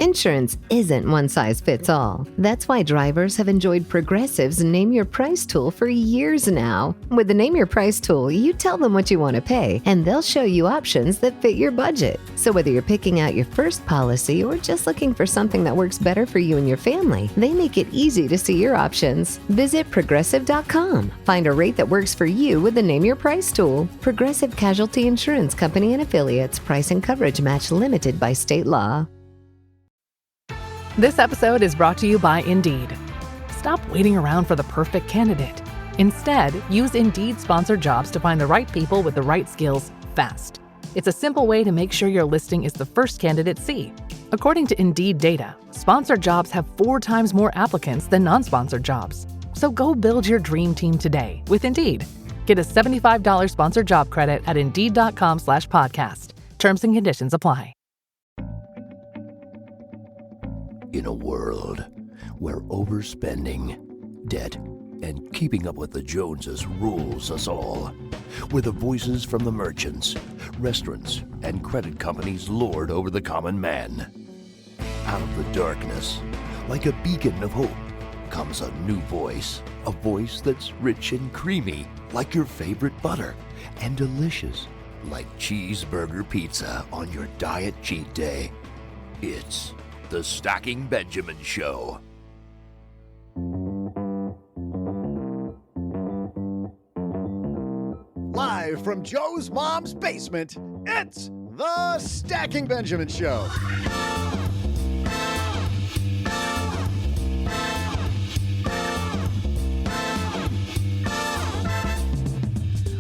Insurance isn't one size fits all. That's why drivers have enjoyed Progressive's Name Your Price tool for years now. With the Name Your Price tool, you tell them what you want to pay, and they'll show you options that fit your budget. So whether you're picking out your first policy or just looking for something that works better for you and your family, they make it easy to see your options. Visit Progressive.com. Find a rate that works for you with the Name Your Price tool. Progressive Casualty Insurance Company and Affiliates. Price and coverage match limited by state law. This episode is brought to you by Indeed. Stop waiting around for the perfect candidate. Instead, use Indeed sponsored jobs to find the right people with the right skills fast. It's a simple way to make sure your listing is the first candidates see. According to Indeed data, sponsored jobs have 4 times more applicants than non-sponsored jobs. So go build your dream team today with Indeed. Get a $75 sponsored job credit at Indeed.com/podcast. Terms and conditions apply. In a world where overspending, debt, and keeping up with the Joneses rules us all, where the voices from the merchants, restaurants, and credit companies lord over the common man. Out of the darkness, like a beacon of hope, comes a new voice, a voice that's rich and creamy, like your favorite butter, and delicious, like cheeseburger pizza on your diet cheat day. It's The Stacking Benjamin Show. Live from Joe's mom's basement, it's The Stacking Benjamin Show.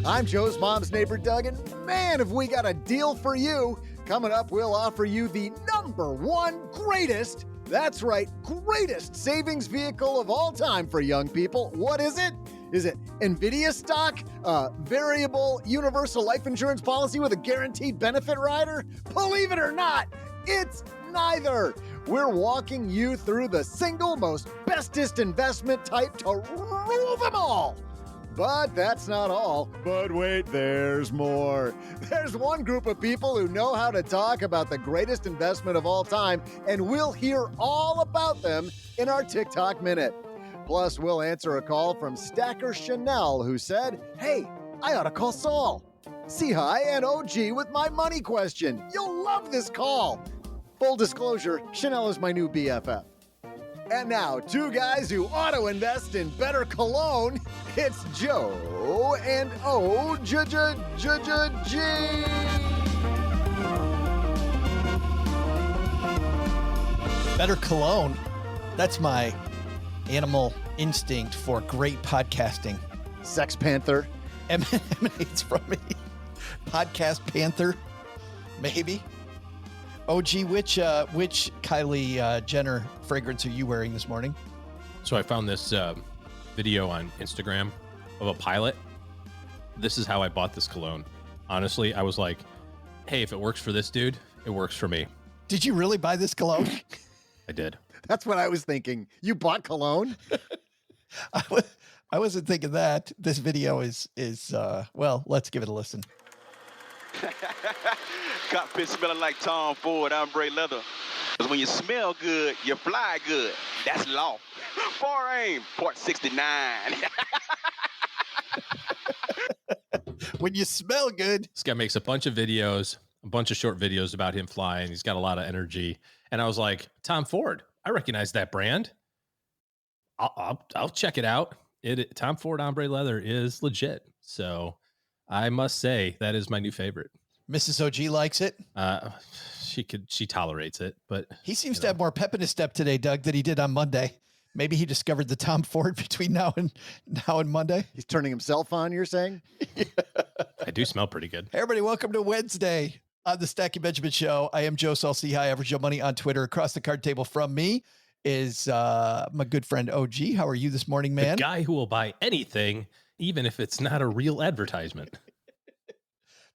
I'm Joe's mom's neighbor, Doug, and man, have we got a deal for you. Coming up, we'll offer you the #1 greatest, that's right, greatest savings vehicle of all time for young people. What is it? Is it NVIDIA stock? Variable universal life insurance policy with a guaranteed benefit rider? Believe it or not, it's neither. We're walking you through the single most bestest investment type to rule them all. But that's not all. But wait, there's more. There's one group of people who know how to talk about the greatest investment of all time, and we'll hear all about them in our TikTok Minute. Plus, we'll answer a call from Stacker Chanel, who said, "Hey, I ought to call Saul. Say hi and OG with my money question. You'll love this call." Full disclosure, Chanel is my new BFF. And now, 2 guys who auto-invest in better cologne. It's Joe and OG. Better cologne. That's my animal instinct for great podcasting. Sex Panther. Emanates from me. Podcast Panther, maybe. OG, which Kylie Jenner fragrance are you wearing this morning? So I found this video on Instagram of a pilot. This is how I bought this cologne. Honestly, I was like, hey, if it works for this dude, it works for me. Did you really buy this cologne? I did. That's what I was thinking. You bought cologne? I wasn't thinking that. This video is well, let's give it a listen. Cockpit smelling like Tom Ford ombre leather. Because when you smell good, you fly good. That's law. Far aim, port 69. When you smell good. This guy makes a bunch of videos, a bunch of short videos about him flying. He's got a lot of energy. And I was like, Tom Ford, I recognize that brand. I'll check it out. Tom Ford ombre leather is legit. So I must say that is my new favorite. Mrs. OG likes it. She tolerates it, but he seems to have more pep in his step today, Doug, than he did on Monday. Maybe he discovered the Tom Ford between now and Monday. He's turning himself on, you're saying? I do smell pretty good. Hey, everybody, welcome to Wednesday on the Stacking Benjamin Show. I am Joe Salsi, High Average Joe Money on Twitter. Across the card table from me is my good friend OG. How are you this morning, man? The guy who will buy anything, even if it's not a real advertisement.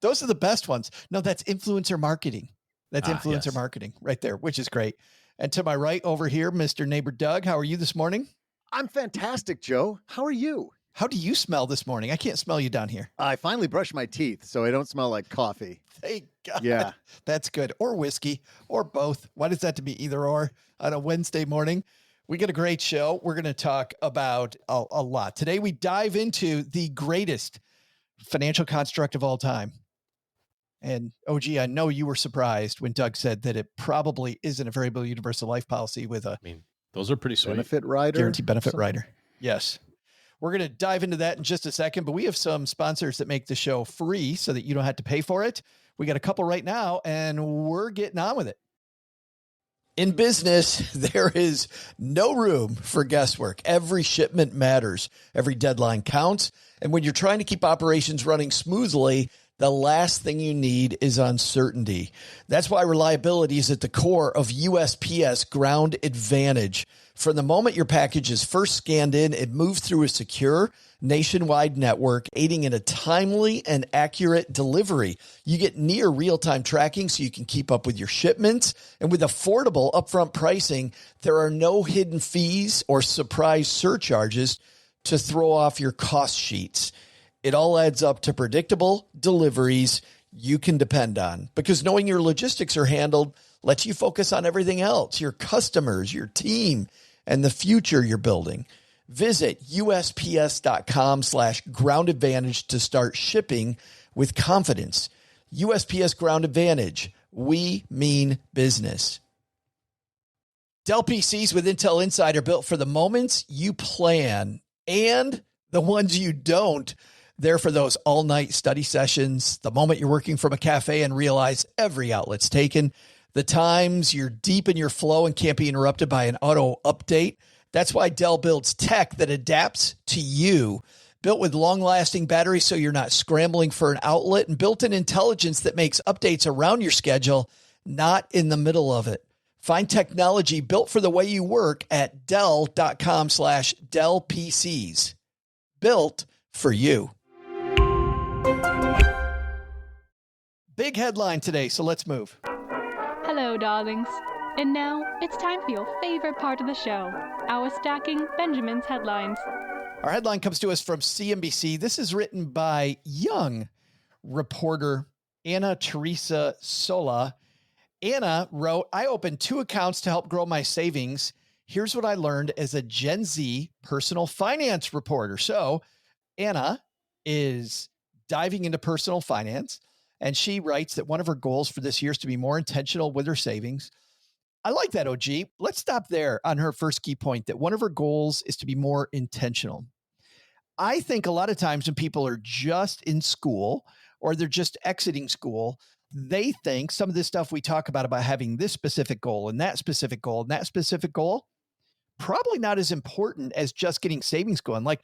Those are the best ones. No, that's influencer marketing. That's influencer marketing right there, which is great. And to my right over here, Mr. Neighbor Doug, how are you this morning? I'm fantastic, Joe. How are you? How do you smell this morning? I can't smell you down here. I finally brushed my teeth, so I don't smell like coffee. Thank God. Yeah. That's good. Or whiskey or both. Why does that have to be either or on a Wednesday morning? We got a great show. We're going to talk about a lot. Today, we dive into the greatest financial construct of all time. And OG, I know you were surprised when Doug said that it probably isn't a variable universal life policy with a I mean, those are pretty sweet. Benefit rider. guaranteed benefit Something. rider. Yes. We're going to dive into that in just a second, but we have some sponsors that make the show free so that you don't have to pay for it. We got a couple right now, and we're getting on with it. In business, there is no room for guesswork. Every shipment matters. Every deadline counts. And when you're trying to keep operations running smoothly, the last thing you need is uncertainty. That's why reliability is at the core of USPS Ground Advantage. From the moment your package is first scanned in, it moves through a secure nationwide network, aiding in a timely and accurate delivery. You get near real-time tracking so you can keep up with your shipments. And with affordable upfront pricing, there are no hidden fees or surprise surcharges to throw off your cost sheets. It all adds up to predictable deliveries you can depend on, because knowing your logistics are handled lets you focus on everything else, your customers, your team, and the future you're building. Visit USPS.com/Ground Advantage to start shipping with confidence. USPS Ground Advantage. We mean business. Dell PCs with Intel Inside are built for the moments you plan and the ones you don't. They're for those all-night study sessions, the moment you're working from a cafe and realize every outlet's taken, the times you're deep in your flow and can't be interrupted by an auto update. That's why Dell builds tech that adapts to you. Built with long-lasting batteries so you're not scrambling for an outlet, and built-in intelligence that makes updates around your schedule, not in the middle of it. Find technology built for the way you work at Dell.com/Dell PCs. Built for you. Big headline today, so let's move. Hello, darlings. And now it's time for your favorite part of the show, our Stacking Benjamin's headlines. Our headline comes to us from CNBC. This is written by young reporter Anna Teresa Sola. Anna wrote, I opened 2 accounts to help grow my savings. Here's what I learned as a Gen Z personal finance reporter. So Anna is diving into personal finance, and she writes that one of her goals for this year is to be more intentional with her savings. I like that, OG. Let's stop there on her first key point, that one of her goals is to be more intentional. I think a lot of times when people are just in school or they're just exiting school, they think some of this stuff we talk about having this specific goal and that specific goal and that specific goal, probably not as important as just getting savings going. Like,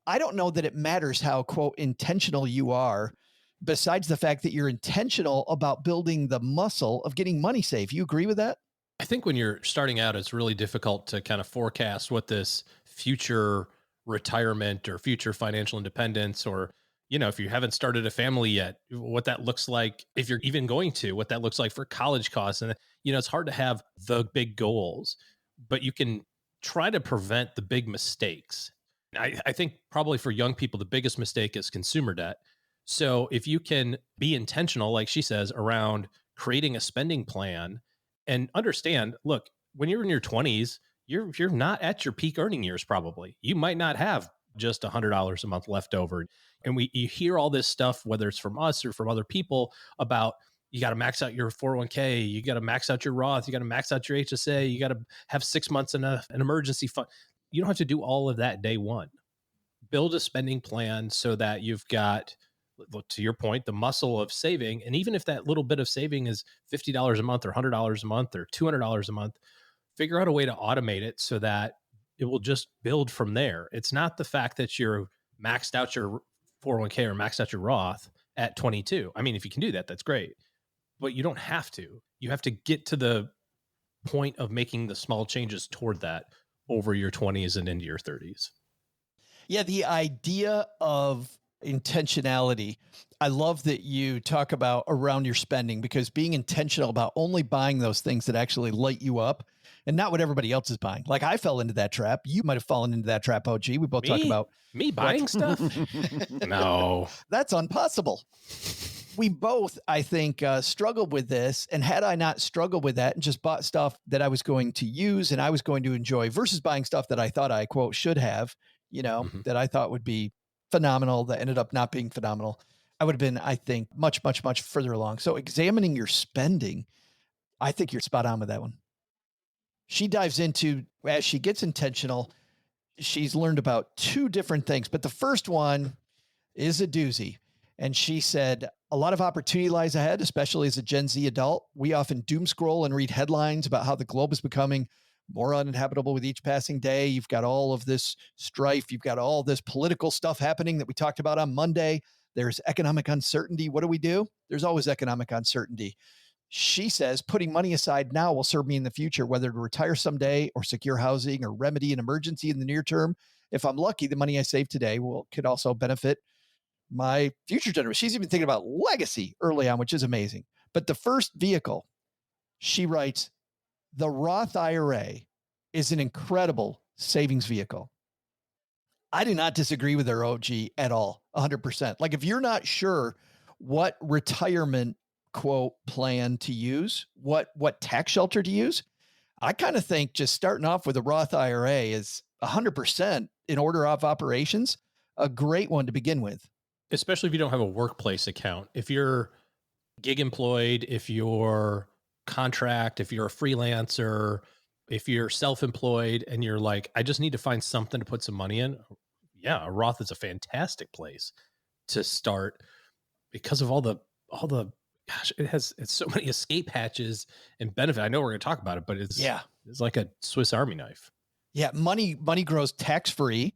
I don't know that it matters how, quote, intentional you are, besides the fact that you're intentional about building the muscle of getting money saved. You agree with that? I think when you're starting out, it's really difficult to kind of forecast what this future retirement or future financial independence, or, you know, if you haven't started a family yet, what that looks like, if you're even going to, what that looks like for college costs. And, you know, it's hard to have the big goals, but you can try to prevent the big mistakes. I think probably for young people, the biggest mistake is consumer debt. So if you can be intentional, like she says, around creating a spending plan and understand, look, when you're in your 20s, you're not at your peak earning years. Probably you might not have just $100 a month left over. And you hear all this stuff, whether it's from us or from other people, about you got to max out your 401k, you got to max out your Roth, you got to max out your HSA, you got to have 6 months in an emergency fund. You don't have to do all of that day one. Build a spending plan so that you've got, to your point, the muscle of saving. And even if that little bit of saving is $50 a month or $100 a month or $200 a month, figure out a way to automate it so that it will just build from there. It's not the fact that you're maxed out your 401k or maxed out your Roth at 22. I mean, if you can do that, that's great, but you don't have to. You have to get to the point of making the small changes toward that over your 20s and into your 30s. Yeah, the idea of intentionality. I love that you talk about around your spending, because being intentional about only buying those things that actually light you up and not what everybody else is buying. Like, I fell into that trap. You might have fallen into that trap, OG. We both talk about me buying stuff. No, that's impossible. we both, I think, struggled with this. And had I not struggled with that and just bought stuff that I was going to use and I was going to enjoy versus buying stuff that I thought I, quote, should have, that I thought would be phenomenal, that ended up not being phenomenal, I would have been, I think, much, much, much further along. So examining your spending, I think you're spot on with that one. She dives into, as she gets intentional, she's learned about two different things, but the first one is a doozy. And she said, a lot of opportunity lies ahead, especially as a Gen Z adult. We often doom scroll and read headlines about how the globe is becoming more uninhabitable with each passing day. You've got all of this strife. You've got all this political stuff happening that we talked about on Monday. There's economic uncertainty. What do? There's always economic uncertainty. She says, putting money aside now will serve me in the future, whether to retire someday or secure housing or remedy an emergency in the near term. If I'm lucky, the money I save today could also benefit my future generation. She's even thinking about legacy early on, which is amazing. But the first vehicle, she writes, the Roth IRA is an incredible savings vehicle. I do not disagree with her, OG, at all, 100%. Like, if you're not sure what retirement, quote, plan to use, what tax shelter to use, I kind of think just starting off with a Roth IRA is 100% in order of operations, a great one to begin with. Especially if you don't have a workplace account. If you're gig employed, if you're contract, if you're a freelancer, if you're self-employed and you're like, I just need to find something to put some money in. Yeah, a Roth is a fantastic place to start because of all the, gosh, it's so many escape hatches and benefit. I know we're going to talk about it, but it's like a Swiss Army knife. Yeah. Money grows tax-free.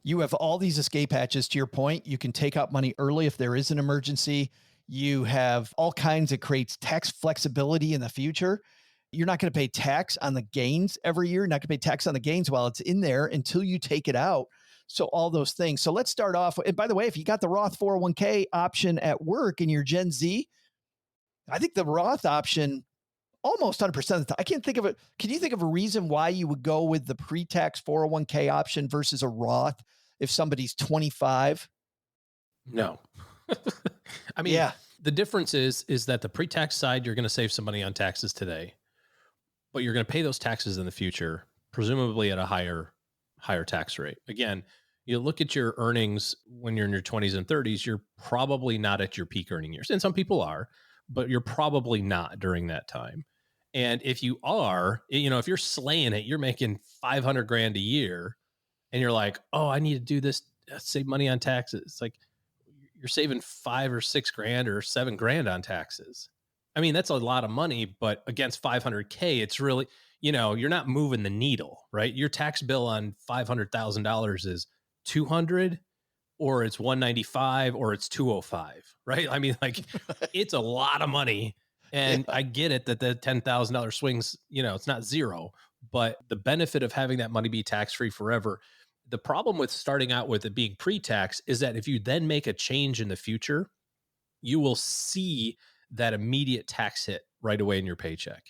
You have all these escape hatches. To your point, you can take out money early if there is an emergency. You have all kinds. It creates tax flexibility in the future. You're not going to pay tax on the gains every year. You're not going to pay tax on the gains while it's in there until you take it out. So all those things. So let's start off. And by the way, if you got the Roth 401k option at work and you're Gen Z, I think the Roth option almost 100% of the time. I can't think of it. Can you think of a reason why you would go with the pre-tax 401k option versus a Roth if somebody's 25? No. I mean, the difference is that the pre-tax side, you're going to save some money on taxes today, but you're going to pay those taxes in the future, presumably at a higher tax rate. Again, you look at your earnings when you're in your 20s and 30s, you're probably not at your peak earning years. And some people are, but you're probably not during that time. And if you are, if you're slaying it, you're making 500 grand a year and you're like, oh, I need to do this, save money on taxes. It's like you're saving 5 or 6 grand or 7 grand on taxes. I mean, that's a lot of money, but against 500K, it's really, you're not moving the needle, right? Your tax bill on $500,000 is 200 or it's 195 or it's 205, right? I mean, like it's a lot of money. And I get it that the $10,000 swings, it's not zero, but the benefit of having that money be tax-free forever. The problem with starting out with it being pre-tax is that if you then make a change in the future, you will see that immediate tax hit right away in your paycheck.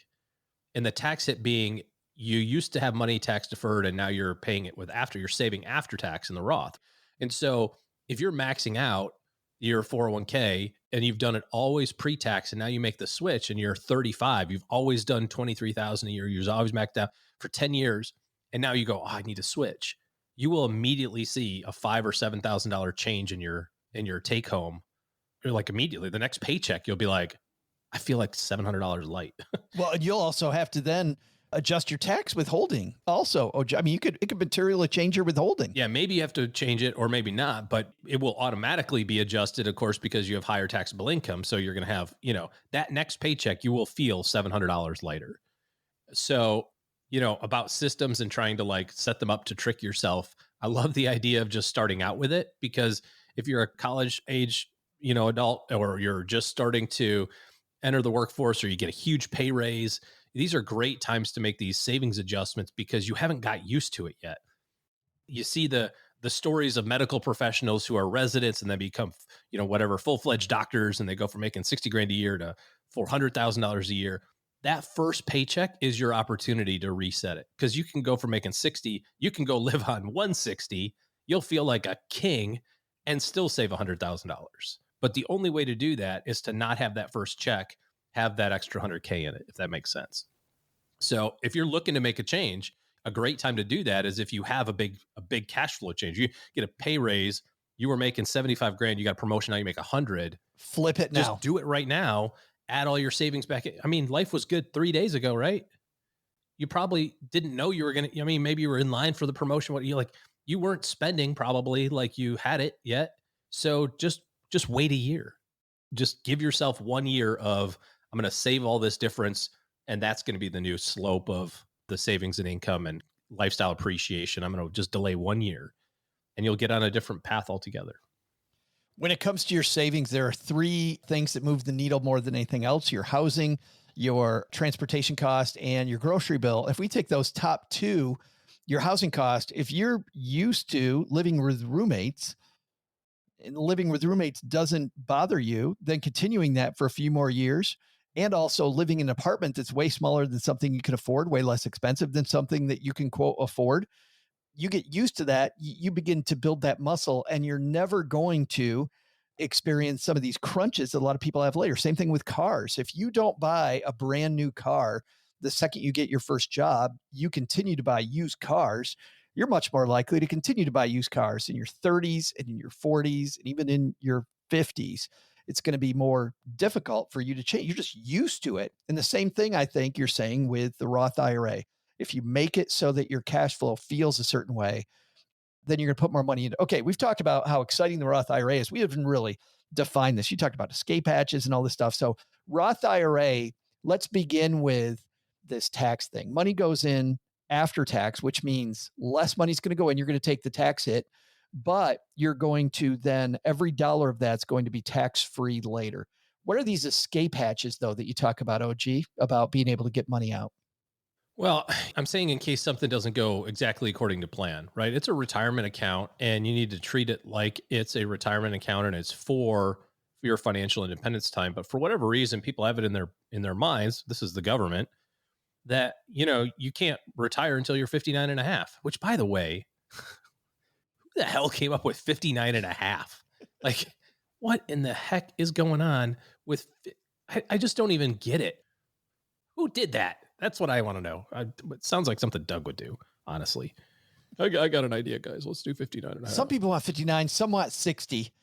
And the tax hit being you used to have money tax deferred and now you're paying it you're saving after tax in the Roth. And so if you're maxing out your 401k and you've done it always pre-tax and now you make the switch and you're 35, you've always done 23,000 a year, you've always maxed out for 10 years. And now you go, I need to switch. You will immediately see a $5,000 or $7,000 change in your take home. You're like immediately the next paycheck, you'll be like, I feel like $700 light. Well, and you'll also have to then adjust your tax withholding also. I mean, it could materially change your withholding. Yeah, maybe you have to change it or maybe not, but it will automatically be adjusted, of course, because you have higher taxable income. So you're going to have, that next paycheck, you will feel $700 lighter. So, about systems and trying to like set them up to trick yourself. I love the idea of just starting out with it, because if you're a college age, adult, or you're just starting to enter the workforce or you get a huge pay raise, these are great times to make these savings adjustments because you haven't got used to it yet. You see the stories of medical professionals who are residents and then become, full-fledged doctors, and they go from making 60 grand a year to $400,000 a year. That first paycheck is your opportunity to reset it, because you can go from making 60, you can go live on 160, you'll feel like a king and still save $100,000. But the only way to do that is to not have that first check have that extra 100K in it, if that makes sense. So if you're looking to make a change, a great time to do that is if you have a big cash flow change. You get a pay raise. You were making 75 grand. You got a promotion. Now you make 100. Flip it now. Just do it right now. Add all your savings back. I mean, life was good 3 days ago, right? You probably didn't know you were going to, I mean, maybe you were in line for the promotion. What you weren't spending probably like you had it yet. So just wait a year. Just give yourself 1 year of, I'm going to save all this difference. And that's going to be the new slope of the savings and income and lifestyle appreciation. I'm going to just delay 1 year and you'll get on a different path altogether. When it comes to your savings, there are three things that move the needle more than anything else: your housing, your transportation cost, and your grocery bill. If we take those top two, your housing cost, if you're used to living with roommates and living with roommates doesn't bother you, then continuing that for a few more years, and also living in an apartment that's way smaller than something you can afford, way less expensive than something that you can, quote, afford. You get used to that. You begin to build that muscle, and you're never going to experience some of these crunches that a lot of people have later. Same thing with cars. If you don't buy a brand new car the second you get your first job, you continue to buy used cars. You're much more likely to continue to buy used cars in your 30s and in your 40s and even in your 50s. It's going to be more difficult for you to change. You're just used to it. And the same thing, I think you're saying with the Roth IRA. If you make it so that your cash flow feels a certain way, then you're going to put more money into. Okay, we've talked about how exciting the Roth IRA is. We haven't really defined this. You talked about escape hatches and all this stuff. So Roth IRA, let's begin with this tax thing. Money goes in after tax, which means less money is going to go in. You're going to take the tax hit, but you're going to then, every dollar of that's going to be tax-free later. What are these escape hatches, though, that you talk about, OG, about being able to get money out? Well, I'm saying in case something doesn't go exactly according to plan, right? It's a retirement account and you need to treat it like it's a retirement account and it's for your financial independence time. But for whatever reason, people have it in their minds, this is the government, that, you can't retire until you're 59 and a half, which, by the way, who the hell came up with 59 and a half? Like, what in the heck is going on with, I just don't even get it. Who did that? That's what I want to know. It sounds like something Doug would do, honestly. I got an idea, guys. Let's do 59 and a half. Some people want 59, some want 60.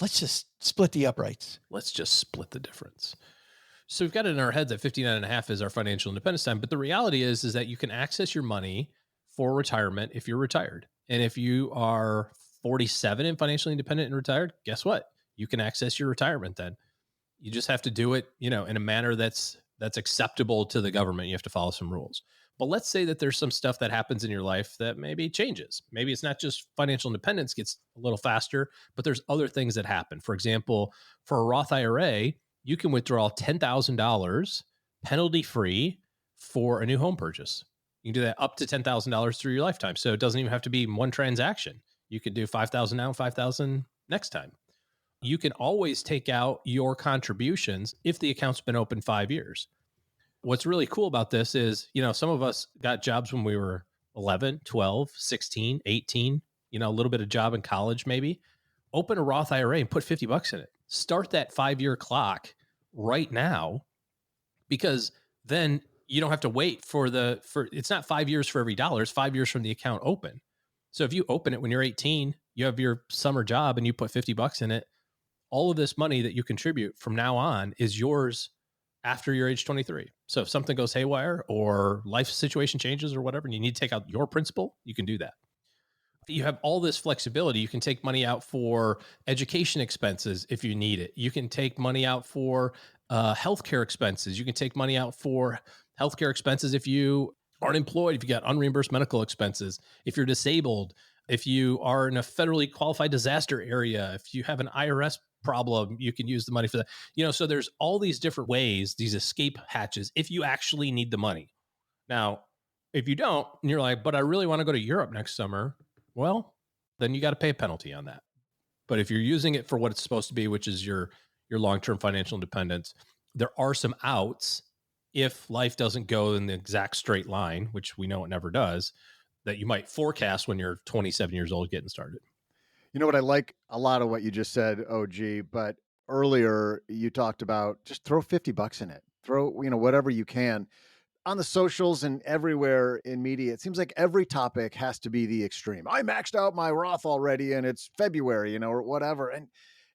Let's just split the uprights. Let's just split the difference. So we've got it in our heads that 59 and a half is our financial independence time. But the reality is that you can access your money for retirement if you're retired. And if you are 47 and financially independent and retired, guess what? You can access your retirement then. You just have to do it, in a manner that's acceptable to the government. You have to follow some rules. But let's say that there's some stuff that happens in your life that maybe changes. Maybe it's not just financial independence gets a little faster, but there's other things that happen. For example, for a Roth IRA, you can withdraw $10,000 penalty-free for a new home purchase. You can do that up to $10,000 through your lifetime. So it doesn't even have to be one transaction. You could do $5,000 now and $5,000 next time. You can always take out your contributions if the account's been open 5 years. What's really cool about this is, some of us got jobs when we were 11, 12, 16, 18, a little bit of job in college, maybe. Open a Roth IRA and put $50 in it. Start that 5-year clock right now, because then you don't have to wait for it's not 5 years for every dollar. It's 5 years from the account open. So if you open it when you're 18, you have your summer job and you put $50 in it, all of this money that you contribute from now on is yours after you're age 23. So if something goes haywire or life situation changes or whatever, and you need to take out your principal, you can do that. You have all this flexibility. You can take money out for education expenses if you need it. You can take money out for healthcare expenses. You can take money out for healthcare expenses if you aren't employed, if you got unreimbursed medical expenses, if you're disabled, if you are in a federally qualified disaster area, if you have an IRS problem, you can use the money for that. So there's all these different ways, these escape hatches, if you actually need the money. Now, if you don't, and you're like, but I really want to go to Europe next summer, well, then you got to pay a penalty on that. But if you're using it for what it's supposed to be, which is your long-term financial independence, there are some outs if life doesn't go in the exact straight line, which we know it never does, that you might forecast when you're 27 years old getting started. You know what? I like a lot of what you just said, OG, but earlier you talked about just throw $50 in it. Throw, whatever you can on the socials and everywhere in media. It seems like every topic has to be the extreme. I maxed out my Roth already and it's February, or whatever. And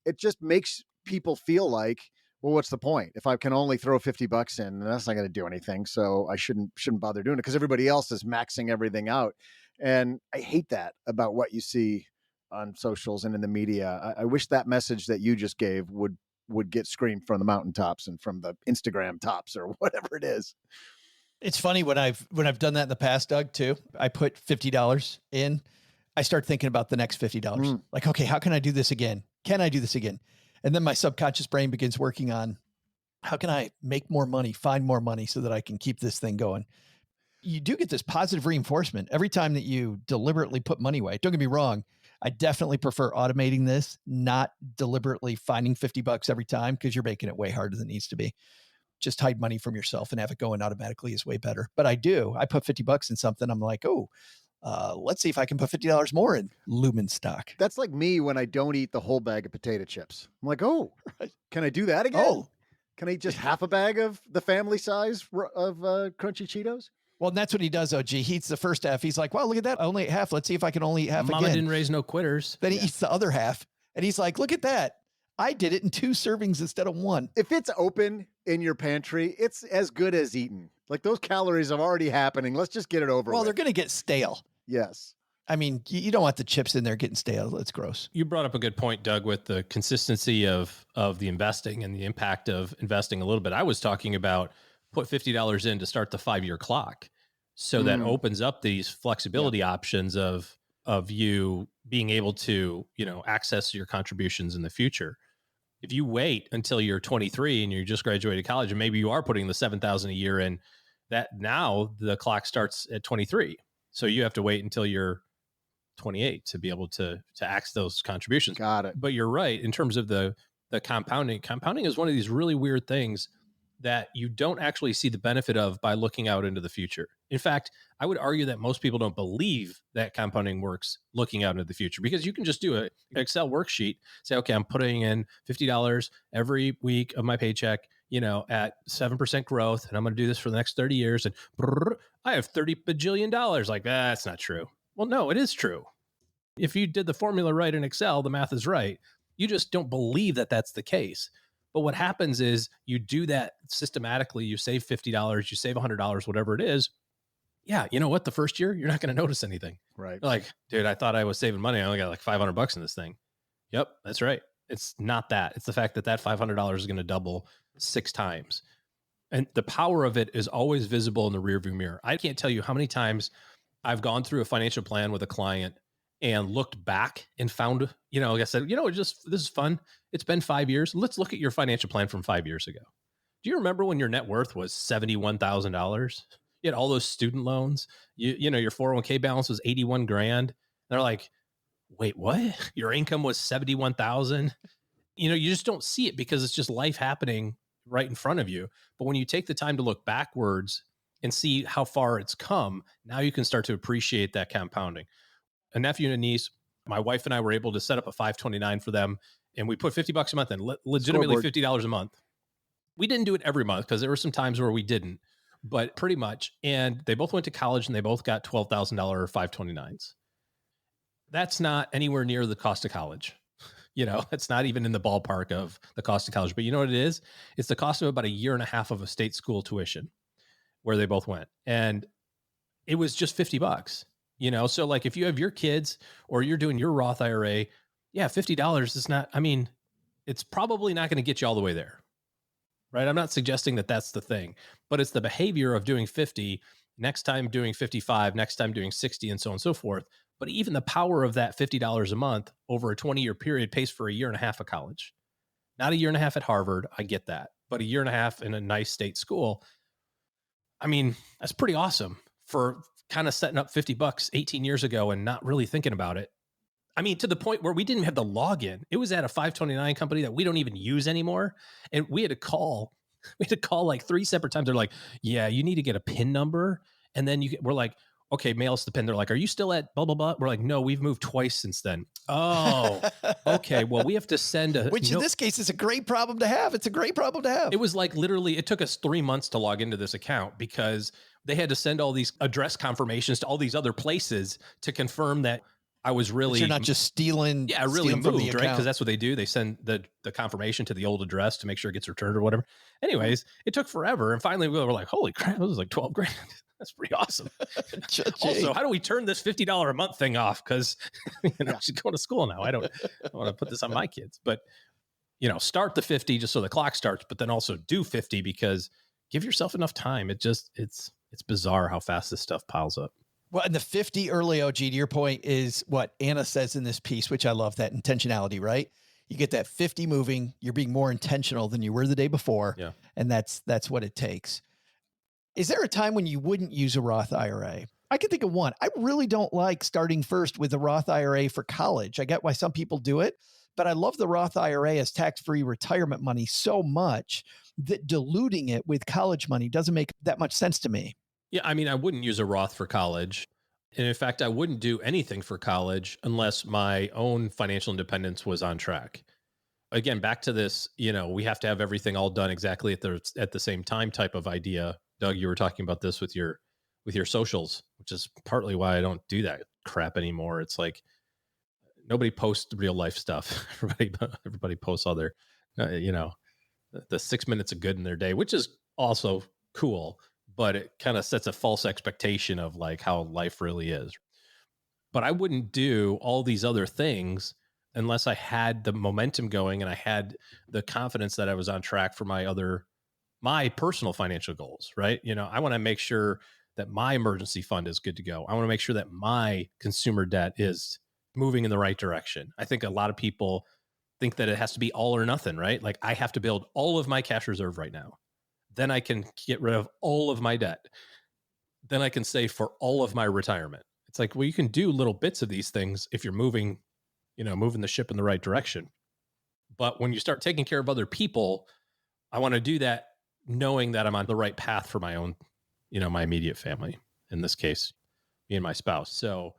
it just makes people feel like, well, what's the point? If I can only throw $50 in, that's not going to do anything. So I shouldn't bother doing it because everybody else is maxing everything out. And I hate that about what you see on socials and in the media. I wish that message that you just gave would get screamed from the mountaintops and from the Instagram tops or whatever it is. It's funny when I've done that in the past, Doug, too. I put $50 in. I start thinking about the next $50. Like, okay, how can I do this again? Can I do this again? And then my subconscious brain begins working on how can I make more money, find more money so that I can keep this thing going. You do get this positive reinforcement every time that you deliberately put money away. Don't get me wrong. I definitely prefer automating this, not deliberately finding $50 every time because you're making it way harder than it needs to be. Just hide money from yourself and have it going automatically is way better. But I put $50 in something. I'm like, let's see if I can put $50 more in Lumen stock. That's like me when I don't eat the whole bag of potato chips. I'm like, can I do that again? Can I eat just half a bag of the family size of crunchy Cheetos? Well, and that's what he does, OG. He eats the first half. He's like, well, look at that. I only ate half. Let's see if I can only eat half Mama again. didn't raise no quitters. Then he eats the other half. And he's like, look at that. I did it in 2 servings instead of 1. If it's open in your pantry, it's as good as eaten. Like those calories are already happening. Let's just get it over with. Well, they're going to get stale. Yes. I mean, you don't want the chips in there getting stale. That's gross. You brought up a good point, Doug, with the consistency of the investing and the impact of investing a little bit. I was talking about put $50 in to start the 5-year clock. So that opens up these flexibility options of you being able to, access your contributions in the future. If you wait until you're 23 and you just graduated college, and maybe you are putting the $7,000 a year in, that now the clock starts at 23. So you have to wait until you're 28 to be able to access those contributions. Got it. But you're right in terms of the compounding. Compounding is one of these really weird things that you don't actually see the benefit of by looking out into the future. In fact, I would argue that most people don't believe that compounding works looking out into the future, because you can just do an Excel worksheet, say, okay, I'm putting in $50 every week of my paycheck, at 7% growth, and I'm going to do this for the next 30 years. And I have $30 bajillion. Like, that's not true. Well, no, it is true. If you did the formula right in Excel, the math is right. You just don't believe that that's the case. But what happens is you do that systematically. You save $50, you save $100, whatever it is. Yeah, you know what? The first year, you're not going to notice anything. Right. You're like, dude, I thought I was saving money. I only got like $500 in this thing. Yep, that's right. It's not that. It's the fact that $500 is going to double 6 times. And the power of it is always visible in the rearview mirror. I can't tell you how many times I've gone through a financial plan with a client and looked back and found, like I said, this is fun. It's been 5 years. Let's look at your financial plan from 5 years ago. Do you remember when your net worth was $71,000? You had all those student loans. Your 401k balance was 81 grand. They're like, wait, what? Your income was 71,000? You just don't see it because it's just life happening right in front of you. But when you take the time to look backwards and see how far it's come, now you can start to appreciate that compounding. A nephew and a niece, my wife and I were able to set up a 529 for them, and we put $50 a month in, legitimately Scoreboard. $50 a month. We didn't do it every month because there were some times where we didn't, but pretty much. And they both went to college and they both got $12,000 529s. That's not anywhere near the cost of college. It's not even in the ballpark of the cost of college. But you know what it is? It's the cost of about 1.5 years of a state school tuition where they both went. And it was just $50. So like if you have your kids or you're doing your Roth IRA, yeah, $50 is not, it's probably not going to get you all the way there, right? I'm not suggesting that that's the thing, but it's the behavior of doing 50, next time doing 55, next time doing 60, and so on and so forth. But even the power of that $50 a month over a 20-year period pays for 1.5 years of college. Not 1.5 years at Harvard, I get that, but 1.5 years in a nice state school. That's pretty awesome for kind of setting up $50 18 years ago and not really thinking about it. To the point where we didn't have the login. It was at a 529 company that we don't even use anymore. And we had to call like 3 separate times. They're like, yeah, you need to get a PIN number. And then we're like, okay, mail us the pin. They're like, are you still at blah, blah, blah? We're like, no, we've moved twice since then. Oh, okay. Well, we have to send a... Which in this case is a great problem to have. It's a great problem to have. It was like literally, it took us 3 months to log into this account because they had to send all these address confirmations to all these other places to confirm that I was really... You're not just stealing. Yeah, I really stealing from the moved, right? account. Because that's what they do. They send the confirmation to the old address to make sure it gets returned or whatever. Anyways, it took forever. And finally we were like, holy crap, this was like 12 grand. That's pretty awesome. Also, how do we turn this $50 a month thing off? Because she's going to school now. I don't want to put this on my kids. But, start the 50 just so the clock starts, but then also do 50 because give yourself enough time. It's bizarre how fast this stuff piles up. Well, and the 50 early OG, to your point, is what Anna says in this piece, which I love, that intentionality, right? You get that 50 moving, you're being more intentional than you were the day before. Yeah. And that's what it takes. Is there a time when you wouldn't use a Roth IRA? I can think of one. I really don't like starting first with a Roth IRA for college. I get why some people do it, but I love the Roth IRA as tax-free retirement money so much that diluting it with college money doesn't make that much sense to me. Yeah, I mean, I wouldn't use a Roth for college. And in fact, I wouldn't do anything for college unless my own financial independence was on track. Again, back to this, we have to have everything all done exactly at the same time type of idea. Doug, you were talking about this with your socials, which is partly why I don't do that crap anymore. It's like nobody posts real life stuff. Everybody posts all their, the 6 minutes of good in their day, which is also cool, but it kind of sets a false expectation of like how life really is. But I wouldn't do all these other things unless I had the momentum going and I had the confidence that I was on track for my personal financial goals, right? I want to make sure that my emergency fund is good to go. I want to make sure that my consumer debt is moving in the right direction. I think a lot of people think that it has to be all or nothing, right? Like I have to build all of my cash reserve right now. Then I can get rid of all of my debt. Then I can save for all of my retirement. It's like, well, you can do little bits of these things if you're moving the ship in the right direction. But when you start taking care of other people, I want to do that knowing that I'm on the right path for my own, my immediate family, in this case, me and my spouse. So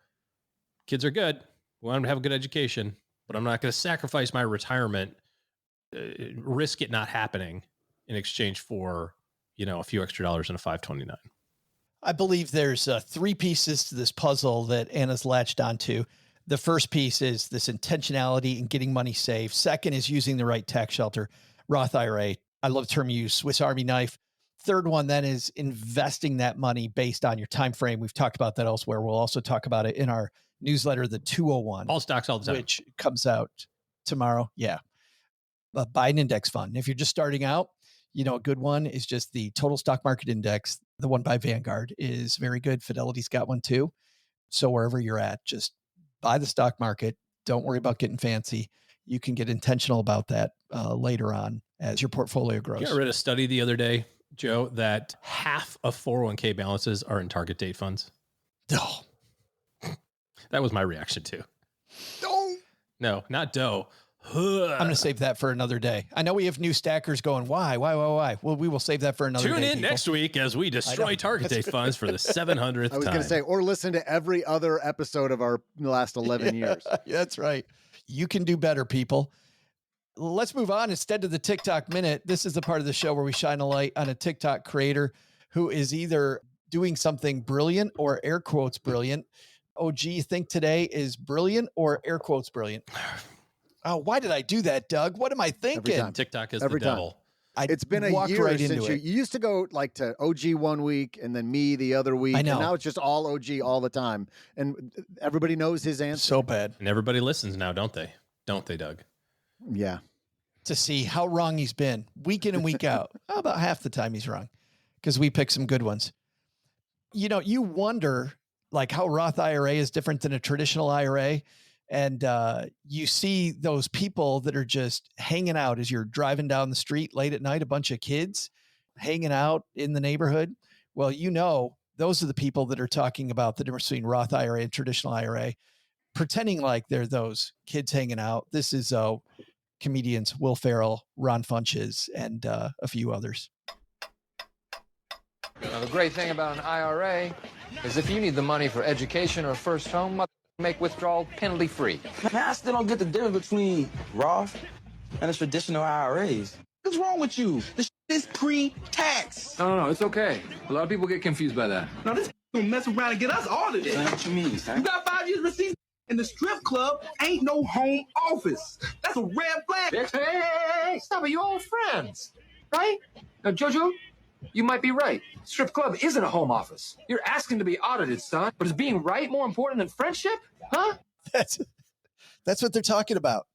kids are good. We want them to have a good education, but I'm not going to sacrifice my retirement, risk it not happening in exchange for, a few extra dollars in a 529. I believe there's 3 pieces to this puzzle that Anna's latched onto. The first piece is this intentionality in getting money saved. Second is using the right tax shelter, Roth IRA. I love the term you use, Swiss Army knife. Third one then is investing that money based on your time frame. We've talked about that elsewhere. We'll also talk about it in our newsletter, the 201. All stocks all the time. Which comes out tomorrow. Yeah. Buy an index fund. If you're just starting out, a good one is just the total stock market index. The one by Vanguard is very good. Fidelity's got one too. So wherever you're at, just buy the stock market. Don't worry about getting fancy. You can get intentional about that later on as your portfolio grows. I read a study the other day, Joe, that half of 401k balances are in target date funds. Oh. That was my reaction too. Oh. No, not dough. I'm going to save that for another day. I know we have new stackers going, why? Well, we will save that for another day. Tune in next week as we destroy target date funds for the 700th time. I was going to say, or listen to every other episode of our last 11 years. That's right. You can do better, people. Let's move on instead to the TikTok Minute. This is the part of the show where we shine a light on a TikTok creator who is either doing something brilliant or air quotes brilliant. OG, you think today is brilliant or air quotes brilliant? Oh, why did I do that, Doug? What am I thinking? TikTok is the devil. It's been a year right since you used to go like to OG one week and then me the other week. I know. And now it's just all OG all the time. And everybody knows his answer. So bad. And everybody listens now, don't they? Don't they, Doug? Yeah. To see how wrong he's been week in and week out. About half the time he's wrong because we pick some good ones. You wonder like how Roth IRA is different than a traditional IRA. And you see those people that are just hanging out as you're driving down the street late at night, a bunch of kids hanging out in the neighborhood. Well, those are the people that are talking about the difference between Roth IRA and traditional IRA, pretending like they're those kids hanging out. This is comedians Will Ferrell, Ron Funches, and a few others. Now, the great thing about an IRA Because if you need the money for education or first home, make withdrawal penalty-free. Man, I still don't get the difference between Roth and the traditional IRAs. What's wrong with you? This is pre-tax. No, it's okay. A lot of people get confused by that. No, this gonna mess around and get us audited. That's what you mean, son. You got 5 years receipts, and the strip club ain't no home office. That's a red flag. Hey, stop it. You old friends, right? Now, Jojo, you might be right. Strip club isn't a home office. You're asking to be audited, son. But is being right more important than friendship? Huh? That's what they're talking about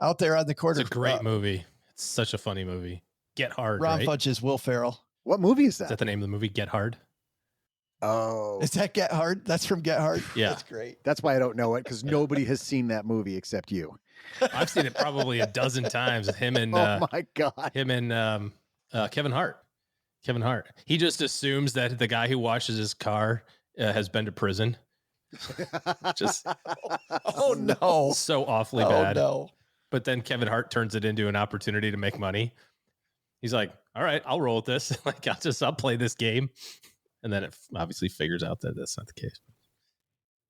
out there on the corner. It's a great movie. It's such a funny movie. Get Hard, Ron right? Funches, Will Ferrell. What movie is that? Is that the name of the movie? Get Hard? Oh. Is that Get Hard? That's from Get Hard? Yeah. That's great. That's why I don't know it, because nobody has seen that movie except you. I've seen it probably a dozen times. Him and oh my God. Him and Kevin Hart. Kevin Hart. He just assumes that the guy who washes his car has been to prison. Just oh no, so awfully bad. No. But then Kevin Hart turns it into an opportunity to make money. He's like, "All right, I'll roll with this. Like, I'll play this game." And then it obviously figures out that that's not the case.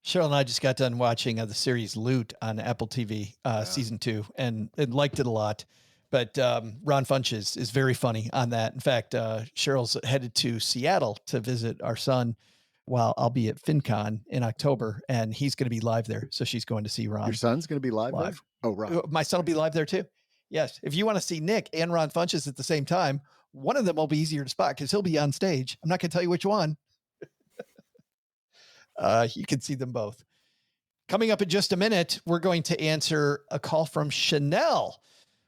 Cheryl and I just got done watching the series Loot on Apple TV, season 2, and liked it a lot. But Ron Funches is very funny on that. In fact, Cheryl's headed to Seattle to visit our son while I'll be at FinCon in October, and he's going to be live there. So she's going to see Ron. Your son's going to be live there? Oh, Ron. My son will be live there too. Yes. If you want to see Nick and Ron Funches at the same time, one of them will be easier to spot because he'll be on stage. I'm not going to tell you which one. You can see them both. Coming up in just a minute, we're going to answer a call from Chanel,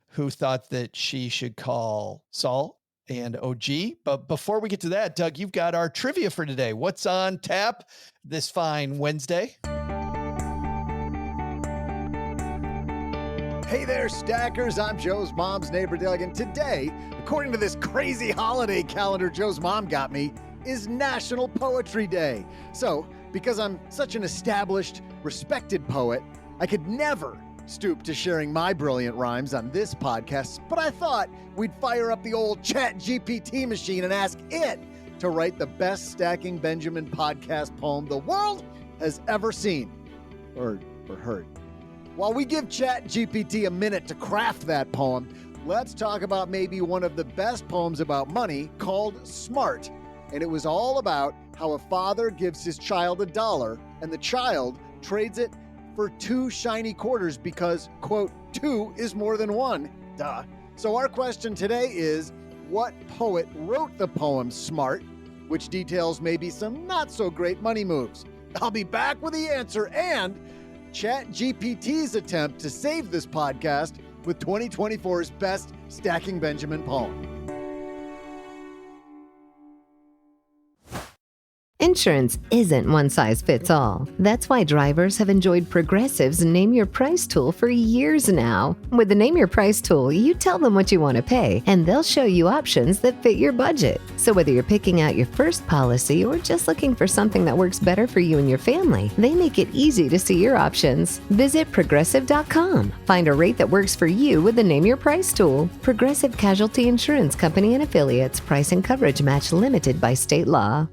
who thought that she should call Saul and OG. But before we get to that, Doug, you've got our trivia for today. What's on tap this fine Wednesday? Hey there, stackers. I'm Joe's mom's neighbor, Doug, and today, according to this crazy holiday calendar Joe's mom got me, is National Poetry Day. So, because I'm such an established, respected poet, I could never stoop to sharing my brilliant rhymes on this podcast, but I thought we'd fire up the old Chat GPT machine and ask it to write the best Stacking Benjamin podcast poem the world has ever seen or heard. While we give Chat GPT a minute to craft that poem, let's talk about maybe one of the best poems about money called Smart. And it was all about how a father gives his child $1 and the child trades it for 2 shiny quarters because, quote, 2 is more than 1. Duh. So our question today is, what poet wrote the poem Smart, which details maybe some not so great money moves? I'll be back with the answer and ChatGPT's attempt to save this podcast with 2024's best Stacking Benjamin poem. Insurance isn't one size fits all. That's why drivers have enjoyed Progressive's Name Your Price tool for years now. With the Name Your Price tool, you tell them what you want to pay, and they'll show you options that fit your budget. So whether you're picking out your first policy or just looking for something that works better for you and your family, they make it easy to see your options. Visit Progressive.com. Find a rate that works for you with the Name Your Price tool. Progressive Casualty Insurance Company and Affiliates. Price and coverage match limited by state law.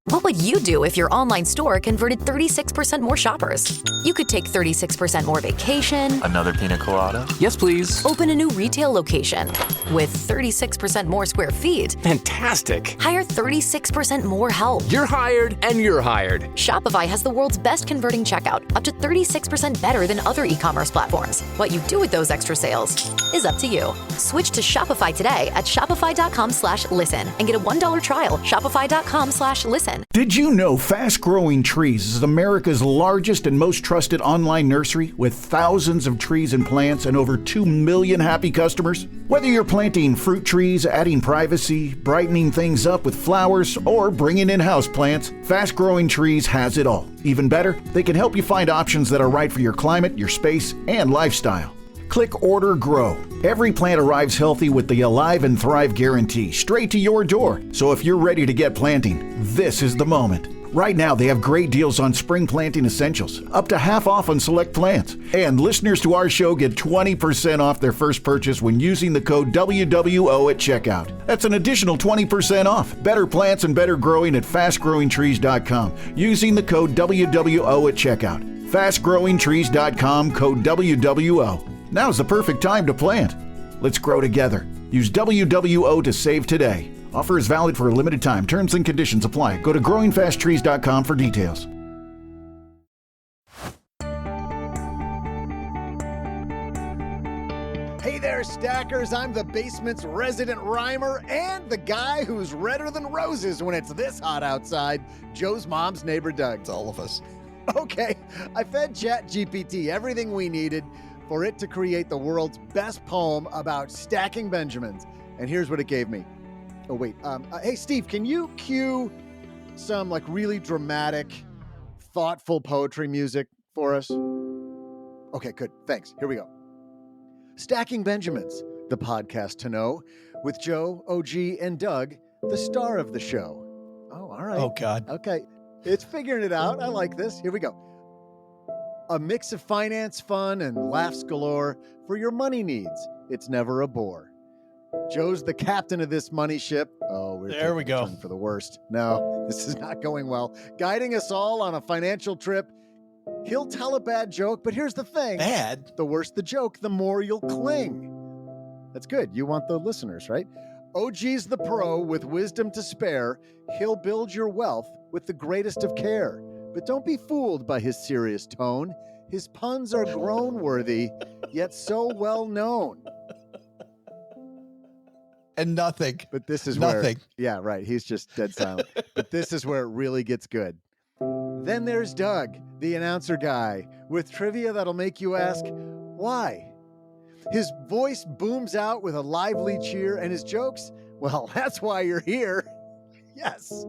What would you do if your online store converted 36% more shoppers? You could take 36% more vacation. Another pina colada? Yes, please. Open a new retail location with 36% more square feet. Fantastic. Hire 36% more help. You're hired and you're hired. Shopify has the world's best converting checkout, up to 36% better than other e-commerce platforms. What you do with those extra sales is up to you. Switch to Shopify today at shopify.com/listen and get a $1 trial. Shopify.com/listen. Did you know Fast Growing Trees is America's largest and most trusted online nursery with thousands of trees and plants and over 2 million happy customers? Whether you're planting fruit trees, adding privacy, brightening things up with flowers, or bringing in houseplants, Fast Growing Trees has it all. Even better, they can help you find options that are right for your climate, your space, and lifestyle. Click Order Grow. Every plant arrives healthy with the Alive and Thrive guarantee straight to your door. So if you're ready to get planting, this is the moment. Right now, they have great deals on spring planting essentials, up to half off on select plants. And listeners to our show get 20% off their first purchase when using the code WWO at checkout. That's an additional 20% off. Better plants and better growing at fastgrowingtrees.com using the code WWO at checkout. Fastgrowingtrees.com, code WWO. Now's the perfect time to plant. Let's grow together. Use WWO to save today. Offer is valid for a limited time. Terms and conditions apply. Go to growingfasttrees.com for details. Hey there, stackers. I'm the basement's resident rhymer and the guy who's redder than roses when it's this hot outside, Joe's mom's neighbor Doug. It's all of us. Okay, I fed ChatGPT everything we needed for it to create the world's best poem about stacking Benjamins. And here's what it gave me. Oh, wait. Hey, Steve, can you cue some like really dramatic, thoughtful poetry music for us? Okay, good. Thanks. Here we go. Stacking Benjamins, the podcast to know, with Joe, OG, and Doug, the star of the show. Oh, all right. Oh, God. Okay. It's figuring it out. I like this. Here we go. A mix of finance, fun, and laughs galore for your money needs. It's never a bore. Joe's the captain of this money ship. Oh, there we go. For the worst. No, this is not going well. Guiding us all on a financial trip. He'll tell a bad joke, but here's the thing. Bad? The worse the joke, the more you'll cling. That's good. You want the listeners, right? OG's the pro with wisdom to spare. He'll build your wealth with the greatest of care. But don't be fooled by his serious tone. His puns are groan-worthy, yet so well known. And nothing. But this is nothing. Yeah, right. He's just dead silent. But this is where it really gets good. Then there's Doug, the announcer guy, with trivia that'll make you ask, why? His voice booms out with a lively cheer, and his jokes, well, that's why you're here. Yes.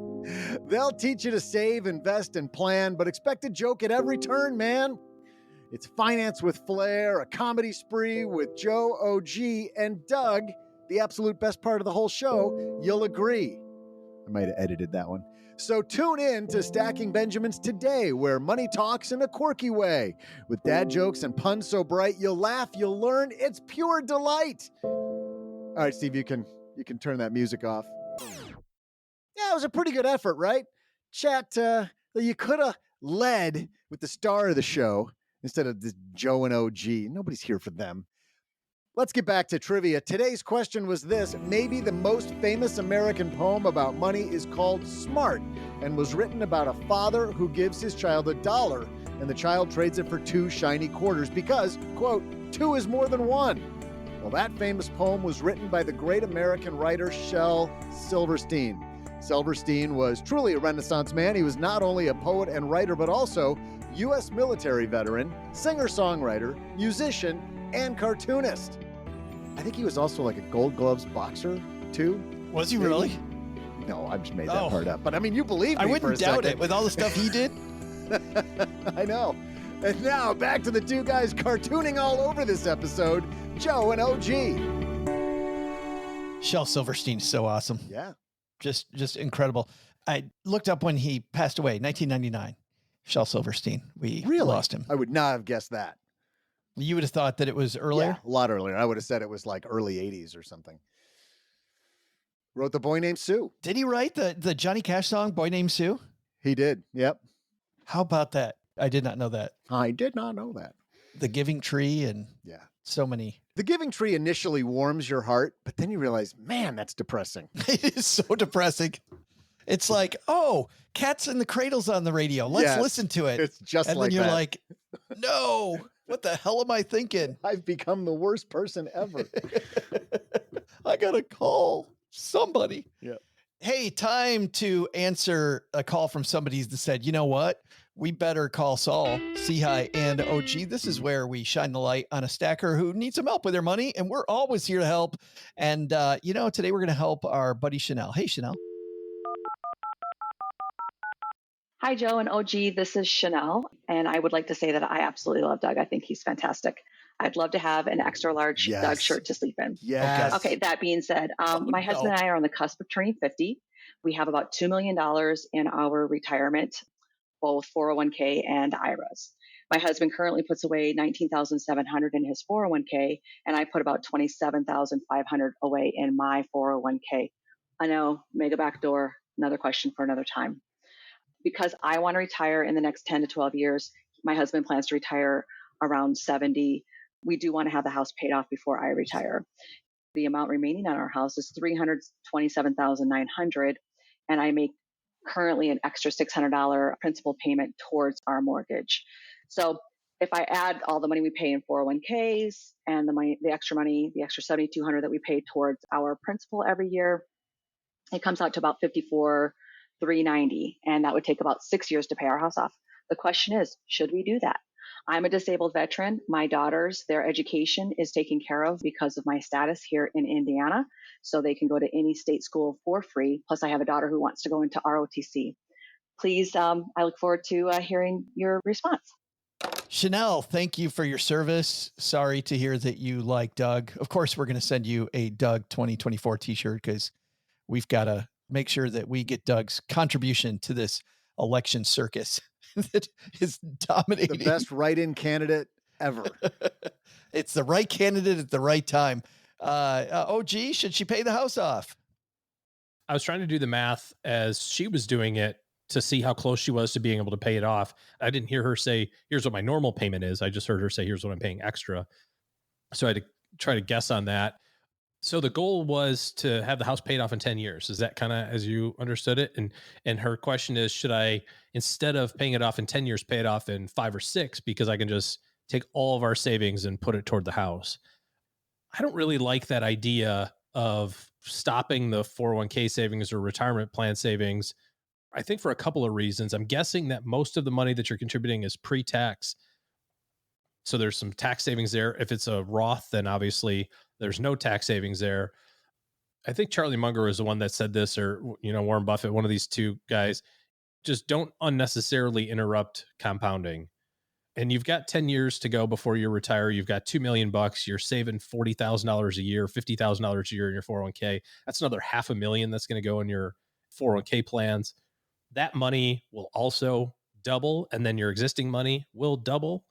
They'll teach you to save, invest, and plan, but expect a joke at every turn, man. It's finance with flair, a comedy spree with Joe, OG, and Doug, the absolute best part of the whole show. You'll agree. I might have edited that one. So tune in to Stacking Benjamins today, where money talks in a quirky way. With dad jokes and puns so bright, you'll laugh, you'll learn. It's pure delight. All right, Steve, you can turn that music off. Yeah, it was a pretty good effort, right? Chat, you could have led with the star of the show instead of this Joe and OG. Nobody's here for them. Let's get back to trivia. Today's question was this. Maybe the most famous American poem about money is called Smart and was written about a father who gives his child $1 and the child trades it for 2 shiny quarters because, quote, 2 is more than 1. Well, that famous poem was written by the great American writer Shel Silverstein. Silverstein was truly a Renaissance man. He was not only a poet and writer, but also U.S. military veteran, singer-songwriter, musician, and cartoonist. I think he was also like a Gold Gloves boxer, too. Was he really? No, I just made that part up. But I mean, you believe me. I wouldn't doubt second. it with all the stuff he did. I know. And now back to the two guys cartooning all over this episode, Joe and OG. Shel Silverstein is so awesome. Yeah. Just incredible. I looked up when he passed away, 1999. Shel Silverstein. We lost him. I would not have guessed that. You would have thought that it was earlier? Yeah, a lot earlier. I would have said it was like early 80s or something. Wrote The Boy Named Sue. Did he write the Johnny Cash song, Boy Named Sue? He did. Yep. How about that? I did not know that. I did not know that. The Giving Tree and so many. The Giving Tree initially warms your heart, but then you realize, man, that's depressing. It is so depressing. It's like, oh, Cats in the Cradle's on the radio. Let's listen to it. It's just and like then you're that. like, no, what the hell am I thinking? I've become the worst person ever. I got to call somebody. Yeah. Hey, time to answer a call from somebody that said, you know what? We better call Saul, C-Hi, and OG. This is where we shine the light on a stacker who needs some help with their money, and we're always here to help. And, today we're going to help our buddy Chanel. Hey, Chanel. Hi, Joe and OG. This is Chanel, and I would like to say that I absolutely love Doug. I think he's fantastic. I'd love to have an extra large Doug shirt to sleep in. Yes. Okay, that being said, my husband and I are on the cusp of turning 50. We have about $2 million in our retirement, both 401k and IRAs. My husband currently puts away $19,700 in his 401k, and I put about $27,500 away in my 401k. I know, mega backdoor, another question for another time. Because I want to retire in the next 10 to 12 years, my husband plans to retire around 70. We do want to have the house paid off before I retire. The amount remaining on our house is $327,900, and I make currently an extra $600 principal payment towards our mortgage. So if I add all the money we pay in 401ks and the extra $7,200 that we pay towards our principal every year, it comes out to about $54,390, and that would take about 6 years to pay our house off. The question is, should we do that? I'm a disabled veteran. My daughters, their education is taken care of because of my status here in Indiana, so they can go to any state school for free. Plus, I have a daughter who wants to go into ROTC. Please, I look forward to hearing your response. Chanel, thank you for your service. Sorry to hear that you like Doug. Of course, we're going to send you a Doug 2024 t-shirt because we've got to make sure that we get Doug's contribution to this election circus that is dominating. The best write-in candidate ever. It's the right candidate at the right time. OG, should she pay the house off? I was trying to do the math as she was doing it to see how close she was to being able to pay it off. I didn't hear her say, here's what my normal payment is. I just heard her say, here's what I'm paying extra. So I had to try to guess on that. So the goal was to have the house paid off in 10 years. Is that kind of as you understood it? And her question is, should I, instead of paying it off in 10 years, pay it off in 5 or 6, because I can just take all of our savings and put it toward the house? I don't really like that idea of stopping the 401k savings or retirement plan savings. I think for a couple of reasons. I'm guessing that most of the money that you're contributing is pre-tax. So there's some tax savings there. If it's a Roth, then obviously there's no tax savings there. I think Charlie Munger is the one that said this, or, Warren Buffett, one of these two guys. Just don't unnecessarily interrupt compounding. And you've got 10 years to go before you retire. You've got $2 million. You're saving $40,000 a year, $50,000 a year in your 401k. That's another $500,000 that's going to go in your 401k plans. That money will also double, and then your existing money will double.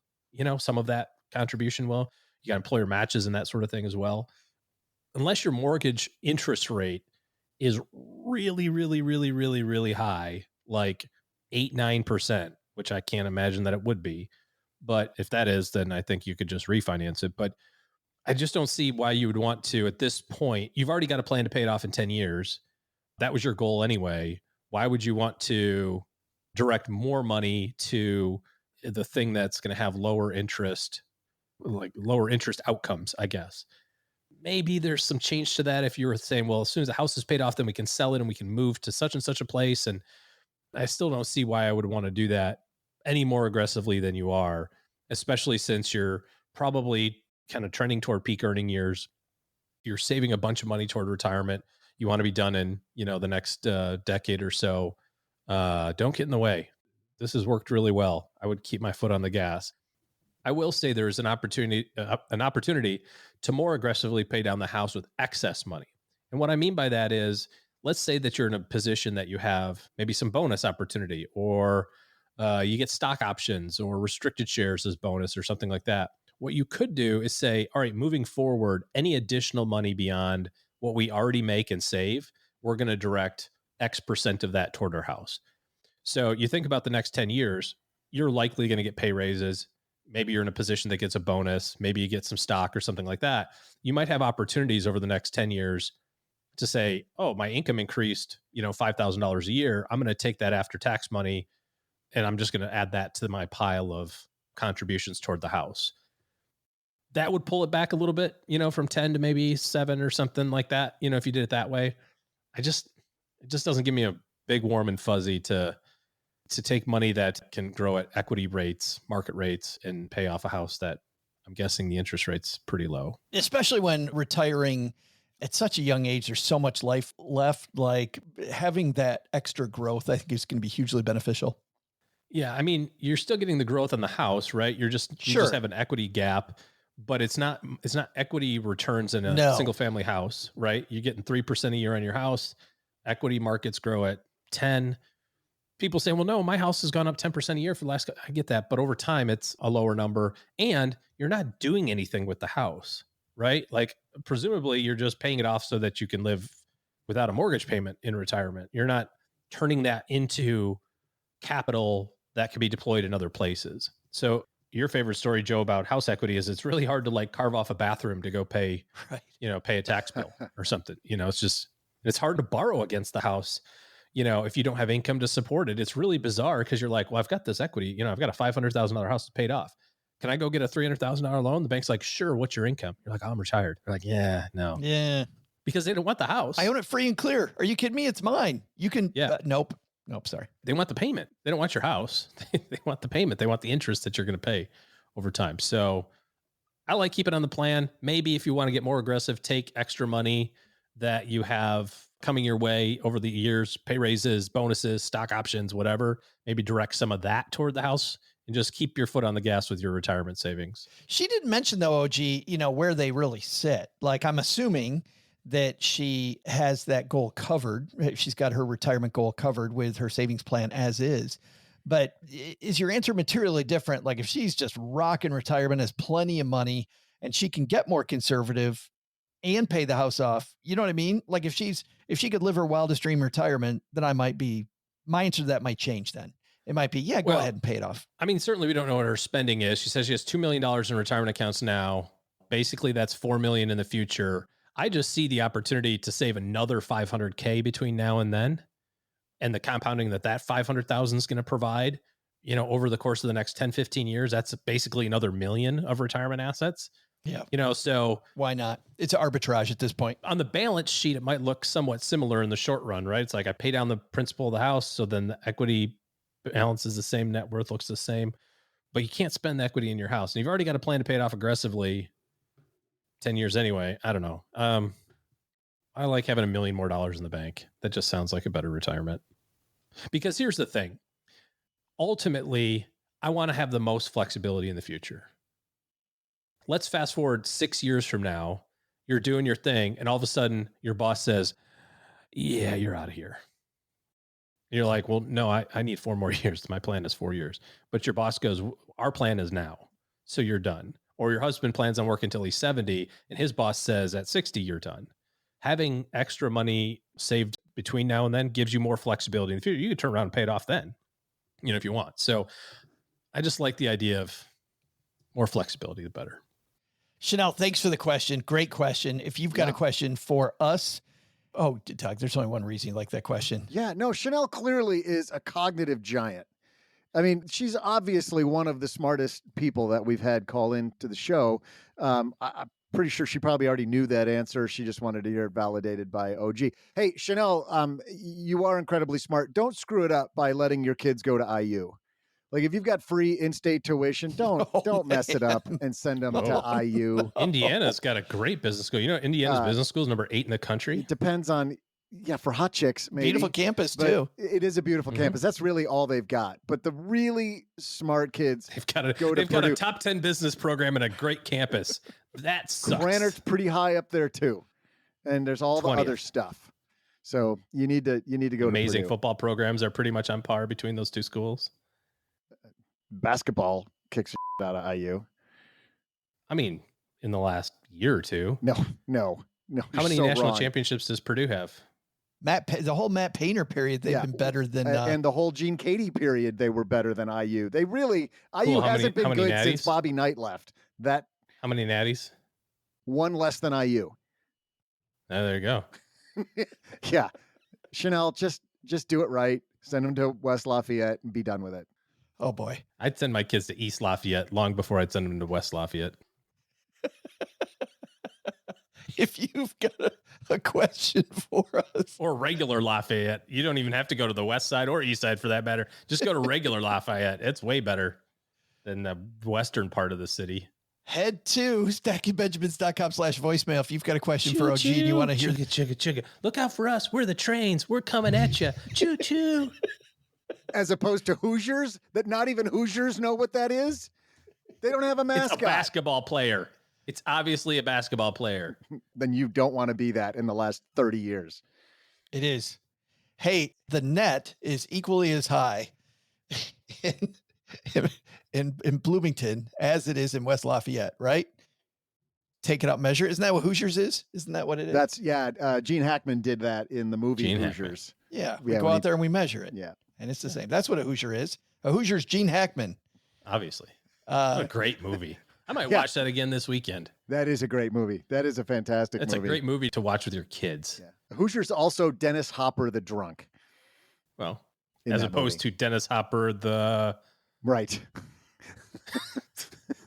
Some of that contribution will. You got employer matches and that sort of thing as well. Unless your mortgage interest rate is really, really, really, really, really high, like 8-9%, which I can't imagine that it would be. But if that is, then I think you could just refinance it. But I just don't see why you would want to at this point. You've already got a plan to pay it off in 10 years. That was your goal anyway. Why would you want to direct more money to the thing that's going to have lower interest outcomes, I guess? Maybe there's some change to that if you were saying, well, as soon as the house is paid off, then we can sell it and we can move to such and such a place. And I still don't see why I would want to do that any more aggressively than you are, especially since you're probably kind of trending toward peak earning years. You're saving a bunch of money toward retirement. You want to be done in, the next decade or so. Don't get in the way. This has worked really well. I would keep my foot on the gas. I will say there is an opportunity to more aggressively pay down the house with excess money. And what I mean by that is, let's say that you're in a position that you have maybe some bonus opportunity, or you get stock options or restricted shares as bonus or something like that. What you could do is say, all right, moving forward, any additional money beyond what we already make and save, we're going to direct X percent of that toward our house. So you think about the next 10 years, you're likely going to get pay raises. Maybe you're in a position that gets a bonus. Maybe you get some stock or something like that. You might have opportunities over the next 10 years to say, oh, my income increased, $5,000 a year. I'm going to take that after tax money, and I'm just going to add that to my pile of contributions toward the house. That would pull it back a little bit, from 10 to maybe 7 or something like that. If you did it that way, it just doesn't give me a big warm and fuzzy to take money that can grow at equity rates, market rates, and pay off a house that I'm guessing the interest rate's pretty low. Especially when retiring at such a young age, there's so much life left. Like, having that extra growth, I think, is going to be hugely beneficial. Yeah. I mean, you're still getting the growth on the house, right? You just have an equity gap, but it's not equity returns in a single family house, right? You're getting 3% a year on your house. equity markets grow at 10. People say, well, no, my house has gone up 10% a year for the last, I get that. But over time, it's a lower number and you're not doing anything with the house, right? Like presumably you're just paying it off so that you can live without a mortgage payment in retirement. You're not turning that into capital that can be deployed in other places. So your favorite story, Joe, about house equity is it's really hard to like carve off a bathroom to go pay, pay a tax bill or something. It's hard to borrow against the house. If you don't have income to support it, it's really bizarre because you're like, well, I've got this equity, I've got a $500,000 house paid off. Can I go get a $300,000 loan? The bank's like, sure. What's your income? You're like, oh, I'm retired. They're like, yeah, no. Yeah. Because they don't want the house. I own it free and clear. Are you kidding me? It's mine. You can, nope. Sorry. They want the payment. They don't want your house. They want the payment. They want the interest that you're going to pay over time. So I like keeping on the plan. Maybe if you want to get more aggressive, take extra money that you have coming your way over the years, pay raises, bonuses, stock options, whatever, maybe direct some of that toward the house and just keep your foot on the gas with your retirement savings. She didn't mention though, OG, where they really sit. Like I'm assuming that she has that goal covered. She's got her retirement goal covered with her savings plan as is. But is your answer materially different? Like if she's just rocking retirement, has plenty of money and she can get more conservative and pay the house off, you know what I mean? Like if she could live her wildest dream retirement, then my answer to that might change then. It might be, go ahead and pay it off. I mean, certainly we don't know what her spending is. She says she has $2 million in retirement accounts now. Basically that's $4 million in the future. I just see the opportunity to save another $500K between now and then. And the compounding that 500,000 is going to provide, over the course of the next 10, 15 years, that's basically another $1 million of retirement assets. Yeah. So why not? It's arbitrage at this point. On the balance sheet, it might look somewhat similar in the short run, right? It's like I pay down the principal of the house. So then the equity balance is the same. Net worth looks the same, but you can't spend the equity in your house. And you've already got a plan to pay it off aggressively 10 years anyway. I don't know. I like having $1 million more in the bank. That just sounds like a better retirement. Because here's the thing. Ultimately, I want to have the most flexibility in the future. Let's fast forward 6 years from now. You're doing your thing, and all of a sudden, your boss says, yeah, you're out of here. And you're like, well, no, I need 4 more years. My plan is 4 years. But your boss goes, our plan is now. So you're done. Or your husband plans on working until he's 70, and his boss says at 60, you're done. Having extra money saved between now and then gives you more flexibility in the future. You can turn around and pay it off then, if you want. So I just like the idea of more flexibility, the better. Chanel, thanks for the question. Great question. If you've got a question for us, Doug, there's only one reason you like that question. Yeah, no, Chanel clearly is a cognitive giant. I mean, she's obviously one of the smartest people that we've had call into the show. I'm pretty sure she probably already knew that answer. She just wanted to hear it validated by OG. Hey, Chanel, you are incredibly smart. Don't screw it up by letting your kids go to IU. Like if you've got free in-state tuition, don't mess it up and send them to IU. Indiana's got a great business school. Indiana's business school is number 8 in the country. It depends on, for hot chicks, maybe. Beautiful campus but too. It is a beautiful campus. That's really all they've got. But the really smart kids, they've got a top 10 business program and a great campus. That sucks. Granite's pretty high up there too, and there's all 20th. The other stuff. So you need to go. Amazing football programs are pretty much on par between those two schools. Basketball kicks out of IU. I mean, in the last year or two. No. How many national championships does Purdue have? The whole Matt Painter period, they've been better than... and the whole Gene Katie period, they were better than IU. They really... IU hasn't been good since Bobby Knight left. How many natties? 1 less than IU. Oh, there you go. Yeah. Chanel, just do it right. Send them to West Lafayette and be done with it. Oh, boy. I'd send my kids to East Lafayette long before I'd send them to West Lafayette. If you've got a question for us. Or regular Lafayette. You don't even have to go to the west side or east side for that matter. Just go to regular Lafayette. It's way better than the western part of the city. Head to stackingbenjamins.com/voicemail if you've got a question for OG and you want to hear. Chugga. Look out for us. We're the trains. We're coming at you. Choo choo. As opposed to Hoosiers, that not even Hoosiers know what that is. They don't have a mascot. It's a basketball player. It's obviously a basketball player. Then you don't want to be that in the last 30 years. It is. hey, the net is equally as high in, in Bloomington as it is in West Lafayette, right? Take it out, measure. Isn't that what Hoosiers is? Isn't that what it is? That's Gene Hackman did that in the movie Gene Hoosiers. Yeah, we go out there and we measure it. Yeah. And it's the same. That's what a Hoosier is. A Hoosier's Gene Hackman. Obviously. What a great movie. I might watch that again this weekend. That is a great movie. That is a fantastic movie. It's a great movie to watch with your kids. Yeah. Hoosiers also Dennis Hopper the drunk. Well, as opposed to Dennis Hopper the... Right.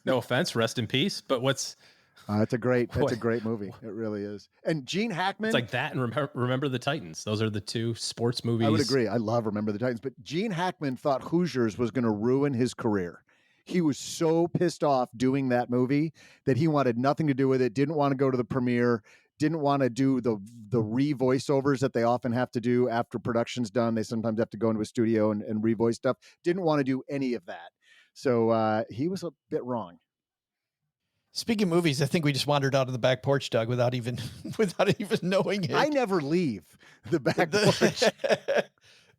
No offense, rest in peace. But what's... It's a great movie. It really is. And Gene Hackman. It's like that and Remember the Titans. Those are the two sports movies. I would agree. I love Remember the Titans. But Gene Hackman thought Hoosiers was going to ruin his career. He was so pissed off doing that movie that he wanted nothing to do with it, didn't want to go to the premiere, didn't want to do the re-voiceovers that they often have to do after production's done. They sometimes have to go into a studio and re-voice stuff. Didn't want to do any of that. So he was a bit wrong. Speaking of movies, I think we just wandered out of the back porch, Doug, without even knowing it. I never leave the back porch.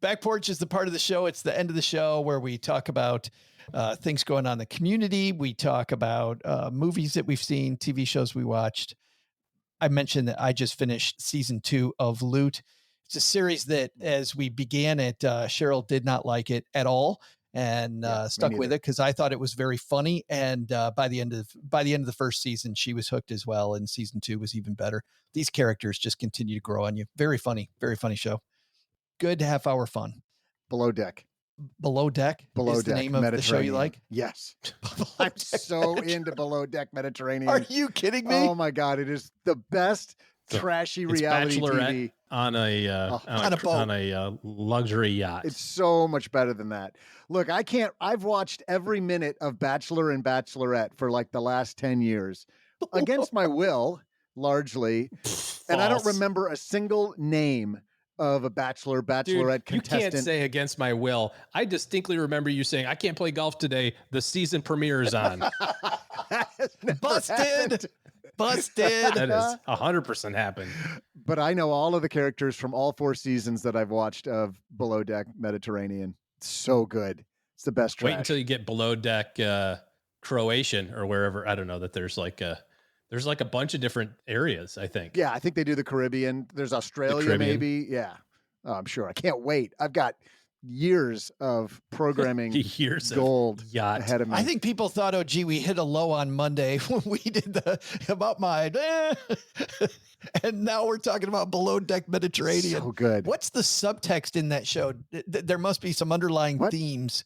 Back porch is the part of the show. It's the end of the show where we talk about things going on in the community. We talk about movies that we've seen, TV shows we watched. I mentioned that I just finished season 2 of Loot. It's a series that, as we began it, Cheryl did not like it at all. And stuck with it because I thought it was very funny. And by the end of the first season, she was hooked as well. And season 2 was even better. These characters just continue to grow on you. Very funny show. Good half-hour fun. Below Deck. Below Deck is the name of the show you like? Yes. I'm so into Below Deck Mediterranean. Are you kidding me? Oh my God. It is the best trashy reality TV on a luxury yacht. It's so much better than that. Look, I've watched every minute of Bachelor and Bachelorette for like the last 10 years against my will, largely. And I don't remember a single name of a Bachelorette contestant. You can't say against my will. I distinctly remember you saying, I can't play golf today. The season premiere is on. Busted. That is 100% happened. But I know all of the characters from all 4 seasons that I've watched of Below Deck Mediterranean. It's so good. It's the best trash. Wait until you get Below Deck Croatian or wherever. I don't know that there's like a bunch of different areas, I think. Yeah, I think they do the Caribbean. There's Australia, maybe. Yeah. Oh, I'm sure. I can't wait. I've got years of programming gold ahead of me. I think people thought, oh, gee, we hit a low on Monday when we did the About Mine. And now we're talking about Below Deck Mediterranean. So good. What's the subtext in that show? There must be some underlying themes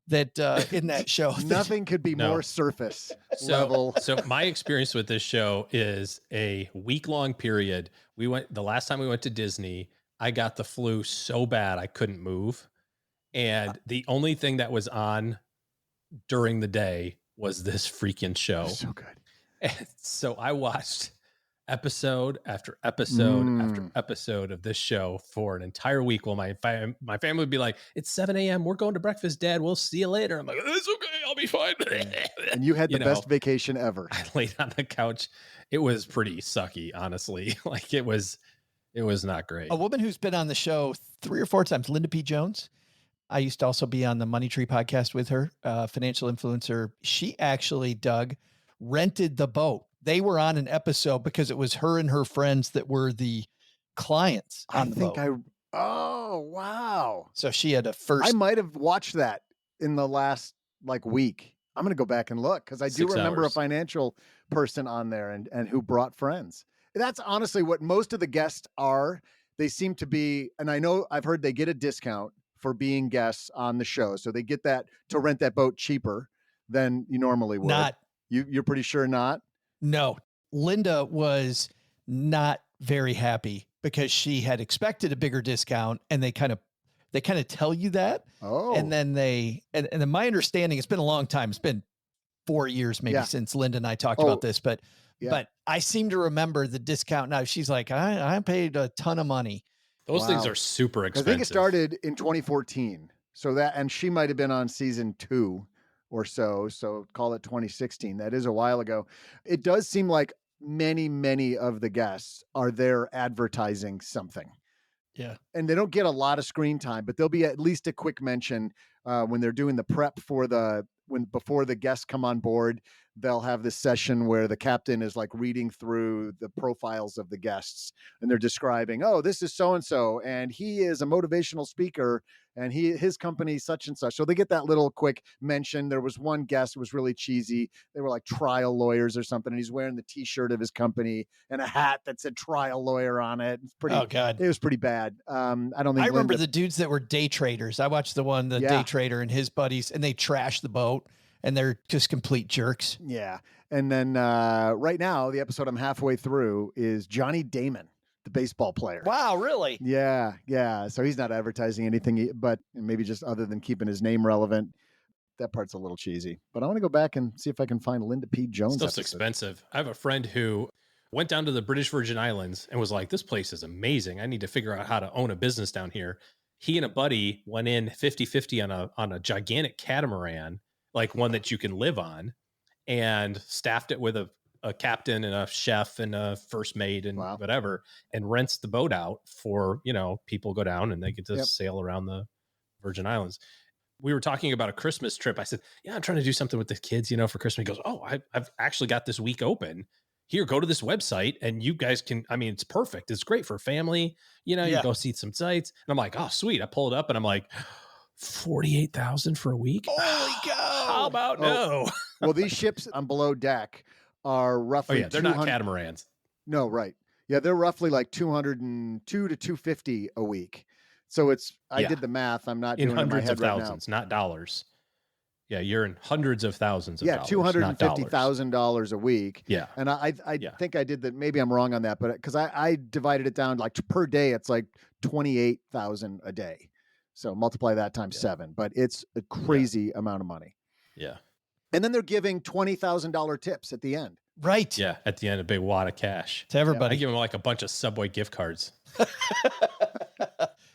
that in that show. Nothing could be more surface level. So my experience with this show is a week-long period. The last time we went to Disney, I got the flu so bad I couldn't move. And the only thing that was on during the day was this freaking show. So good. And so I watched episode after episode after episode of this show for an entire week while my family would be like, it's 7 a.m. We're going to breakfast, Dad. We'll see you later. I'm like, it's okay. I'll be fine. And you had the best vacation ever. I laid on the couch. It was pretty sucky, honestly. Like it was not great. A woman who's been on the show 3 or 4 times, Linda P. Jones. I used to also be on the Money Tree podcast with her, financial influencer. She actually, Doug, rented the boat. They were on an episode because it was her and her friends that were the clients on the boat. Oh, wow. So she had a first. I might have watched that in the last week. I'm going to go back and look because I do remember a financial person on there and who brought friends. That's honestly what most of the guests are. They seem to be, and I know I've heard they get a discount for being guests on the show. So they get that to rent that boat cheaper than you normally would. You're pretty sure not? No. Linda was not very happy because she had expected a bigger discount and they kind of tell you that. Oh. And then and then my understanding, it's been a long time. It's been 4 years maybe since Linda and I talked about this, but I seem to remember the discount. Now she's like, I paid a ton of money. Those things are super expensive. I think it started in 2014. And she might've been on season 2 or so call it 2016. That is a while ago. It does seem like many of the guests are there advertising something. Yeah. And they don't get a lot of screen time, but there'll be at least a quick mention when they're doing the prep for before the guests come on board. They'll have this session where the captain is like reading through the profiles of the guests, and they're describing, oh, this is so-and-so, and he is a motivational speaker, and his company such and such. So they get that little quick mention. There was one guest who was really cheesy. They were like trial lawyers or something, and he's wearing the t-shirt of his company and a hat that said trial lawyer on it. It's pretty, Oh God. it was pretty bad. I don't think I remember Linda- the dudes that were day traders. I watched the Yeah. day trader and his buddies, and they trashed the boat, and they're just complete jerks. Yeah. And then right now, the episode I'm halfway through is Johnny Damon, the baseball player. Wow, really? Yeah. Yeah. So he's not advertising anything, but maybe just other than keeping his name relevant. That part's a little cheesy, but I want to go back and see if I can find Linda P. Jones. Stuff's episode. expensive. I have a friend who went down to the British Virgin Islands and was like, this place is amazing. I need to figure out how to own a business down here. He and a buddy went in 50-50 on a gigantic catamaran, like one that you can live on, and staffed it with a captain and a chef and a first mate and whatever, and rents the boat out for, people go down and they get to sail around the Virgin Islands. We were talking about a Christmas trip. I said, yeah, I'm trying to do something with the kids, for Christmas. He goes, oh, I've actually got this week open. Here, go to this website and you guys can, it's perfect. It's great for family. You go see some sites. And I'm like, oh, sweet. I pull it up and I'm like, 48,000 for a week. Holy cow. How about no? Well, these ships on below deck are roughly. They're not catamarans. No, right. Yeah, they're roughly like 202 to 250 a week. So I did the math. I'm not in doing it in my hundreds head of right thousands, now. not dollars. Yeah, you're in hundreds of thousands of dollars. $250,000 a week. Yeah. And I think I did that. Maybe I'm wrong on that, but because I divided it down like per day, it's like 28,000 a day. So multiply that times 7, but it's a crazy amount of money. Yeah. And then they're giving $20,000 tips at the end. Right. Yeah. At the end, a big wad of cash to everybody. I give them like a bunch of Subway gift cards.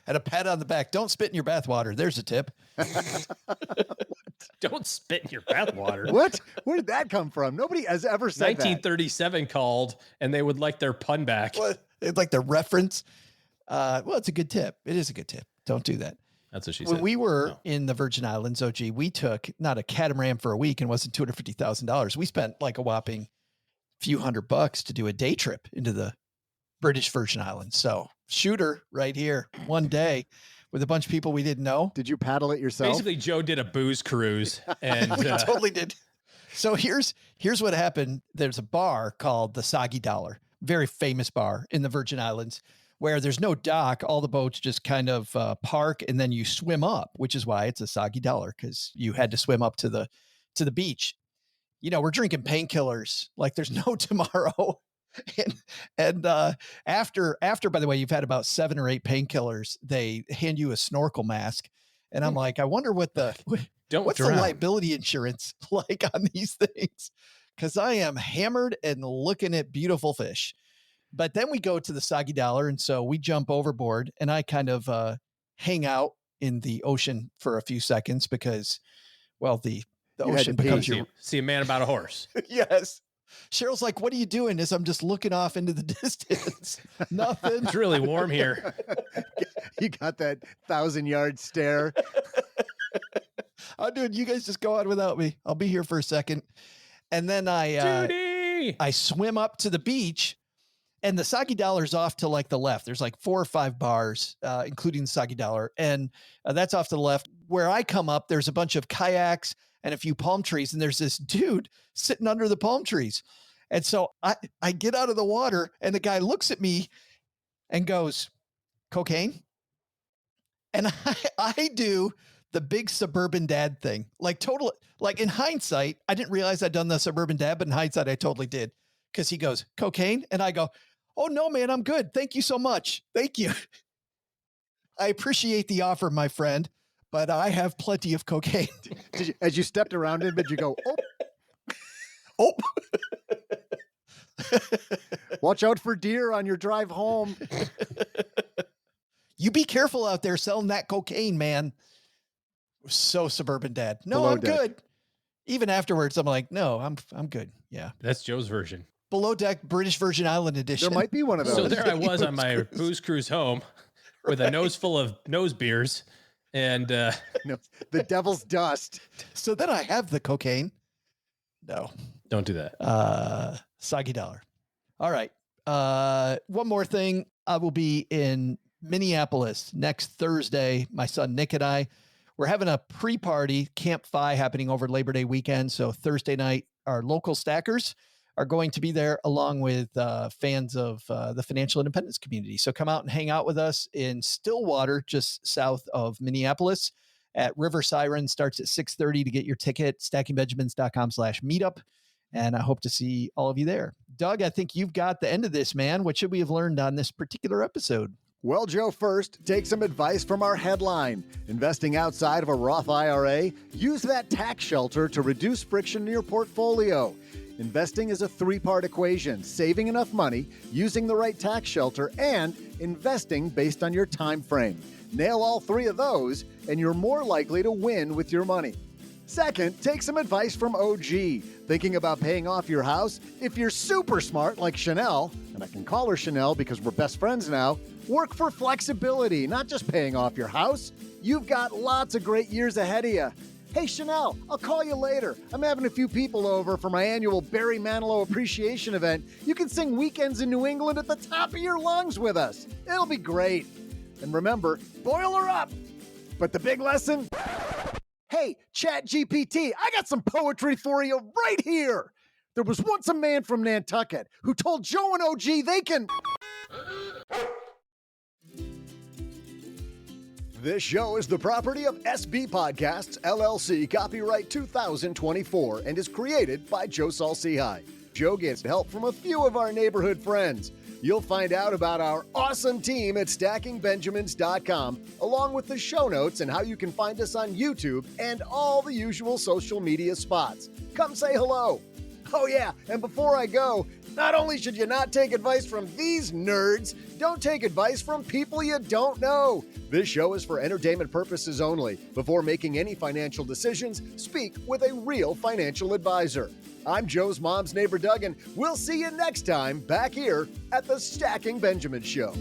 And a pat on the back. Don't spit in your bathwater. There's a tip. Don't spit in your bathwater. What? Where did that come from? Nobody has ever said 1937 called, and they would like their pun back. What? They'd like the reference. Well, it's a good tip. It is a good tip. Don't do that. That's what she When said. we were in the Virgin Islands, OG, we took not a catamaran for a week and it wasn't $250,000. We spent like a whopping few $100 to do a day trip into the British Virgin Islands. So shooter right here, one day with a bunch of people we didn't know. Did you paddle it yourself? Basically, Joe did a booze cruise, and we totally did. So here's what happened. There's a bar called the Soggy Dollar, very famous bar in the Virgin Islands, where there's no dock. All the boats just kind of park, and then you swim up, which is why it's a Soggy Dollar, because you had to swim up to the beach. We're drinking painkillers like there's no tomorrow. And after, by the way, you've had about 7 or 8 painkillers, they hand you a snorkel mask. And I'm like, I wonder what's the liability insurance like on these things? Because I am hammered and looking at beautiful fish. But then we go to the Soggy Dollar. And so we jump overboard and I kind of hang out in the ocean for a few seconds because, well, the ocean becomes your... See a man about a horse. Yes. Cheryl's like, what are you doing? As I'm just looking off into the distance. Nothing. It's really warm here. You got that 1,000-yard stare. Oh, dude, you guys just go on without me. I'll be here for a second. And then I swim up to the beach, and the Soggy Dollar's off to like the left. There's like 4 or 5 bars, including the Soggy Dollar. And that's off to the left. Where I come up, there's a bunch of kayaks and a few palm trees. And there's this dude sitting under the palm trees. And so I get out of the water and the guy looks at me and goes, cocaine? And I do the big suburban dad thing. Like in hindsight, I didn't realize I'd done the suburban dad, but in hindsight, I totally did. Because he goes, cocaine? And I go, oh no, man, I'm good. Thank you so much. Thank you. I appreciate the offer, my friend, but I have plenty of cocaine. As you stepped around him, did you go, oh? Oh. Watch out for deer on your drive home. You be careful out there selling that cocaine, man. So suburban dad. No, Below I'm deck. good. Even afterwards, I'm like, no, I'm good. Yeah. That's Joe's version. Below deck British Virgin Island edition. There might be one of those. So there I was on my booze cruise home, with a nose full of nose beers and No, the devil's dust. So then I have the cocaine. No, don't do that. Soggy dollar. All right. One more thing. I will be in Minneapolis next Thursday. My son Nick and I, we're having a pre-party Camp Fi happening over Labor Day weekend. So Thursday night, our local stackers are going to be there along with fans of the financial independence community. So come out and hang out with us in Stillwater, just south of Minneapolis at River Siren. Starts at 6:30 to get your ticket, stackingbenjamins.com/meetup. And I hope to see all of you there. Doug, I think you've got the end of this, man. What should we have learned on this particular episode? Well, Joe, first, take some advice from our headline. Investing outside of a Roth IRA, use that tax shelter to reduce friction in your portfolio. Investing is a three-part equation: saving enough money, using the right tax shelter, and investing based on your time frame. Nail all three of those, and you're more likely to win with your money. Second, take some advice from OG. Thinking about paying off your house? If you're super smart like Chanel, and I can call her Chanel because we're best friends now, work for flexibility, not just paying off your house. You've got lots of great years ahead of you. Hey, Chanel, I'll call you later. I'm having a few people over for my annual Barry Manilow appreciation event. You can sing Weekends in New England at the top of your lungs with us. It'll be great. And remember, boil her up. But the big lesson? Hey, ChatGPT, I got some poetry for you right here. There was once a man from Nantucket who told Joe and OG they can... This show is the property of SB Podcasts, LLC, copyright 2024, and is created by Joe Saul-Sehy. Joe gets help from a few of our neighborhood friends. You'll find out about our awesome team at stackingbenjamins.com, along with the show notes and how you can find us on YouTube and all the usual social media spots. Come say hello. Oh yeah, and before I go, not only should you not take advice from these nerds, don't take advice from people you don't know. This show is for entertainment purposes only. Before making any financial decisions, speak with a real financial advisor. I'm Joe's mom's neighbor, Doug, and we'll see you next time back here at the Stacking Benjamins Show.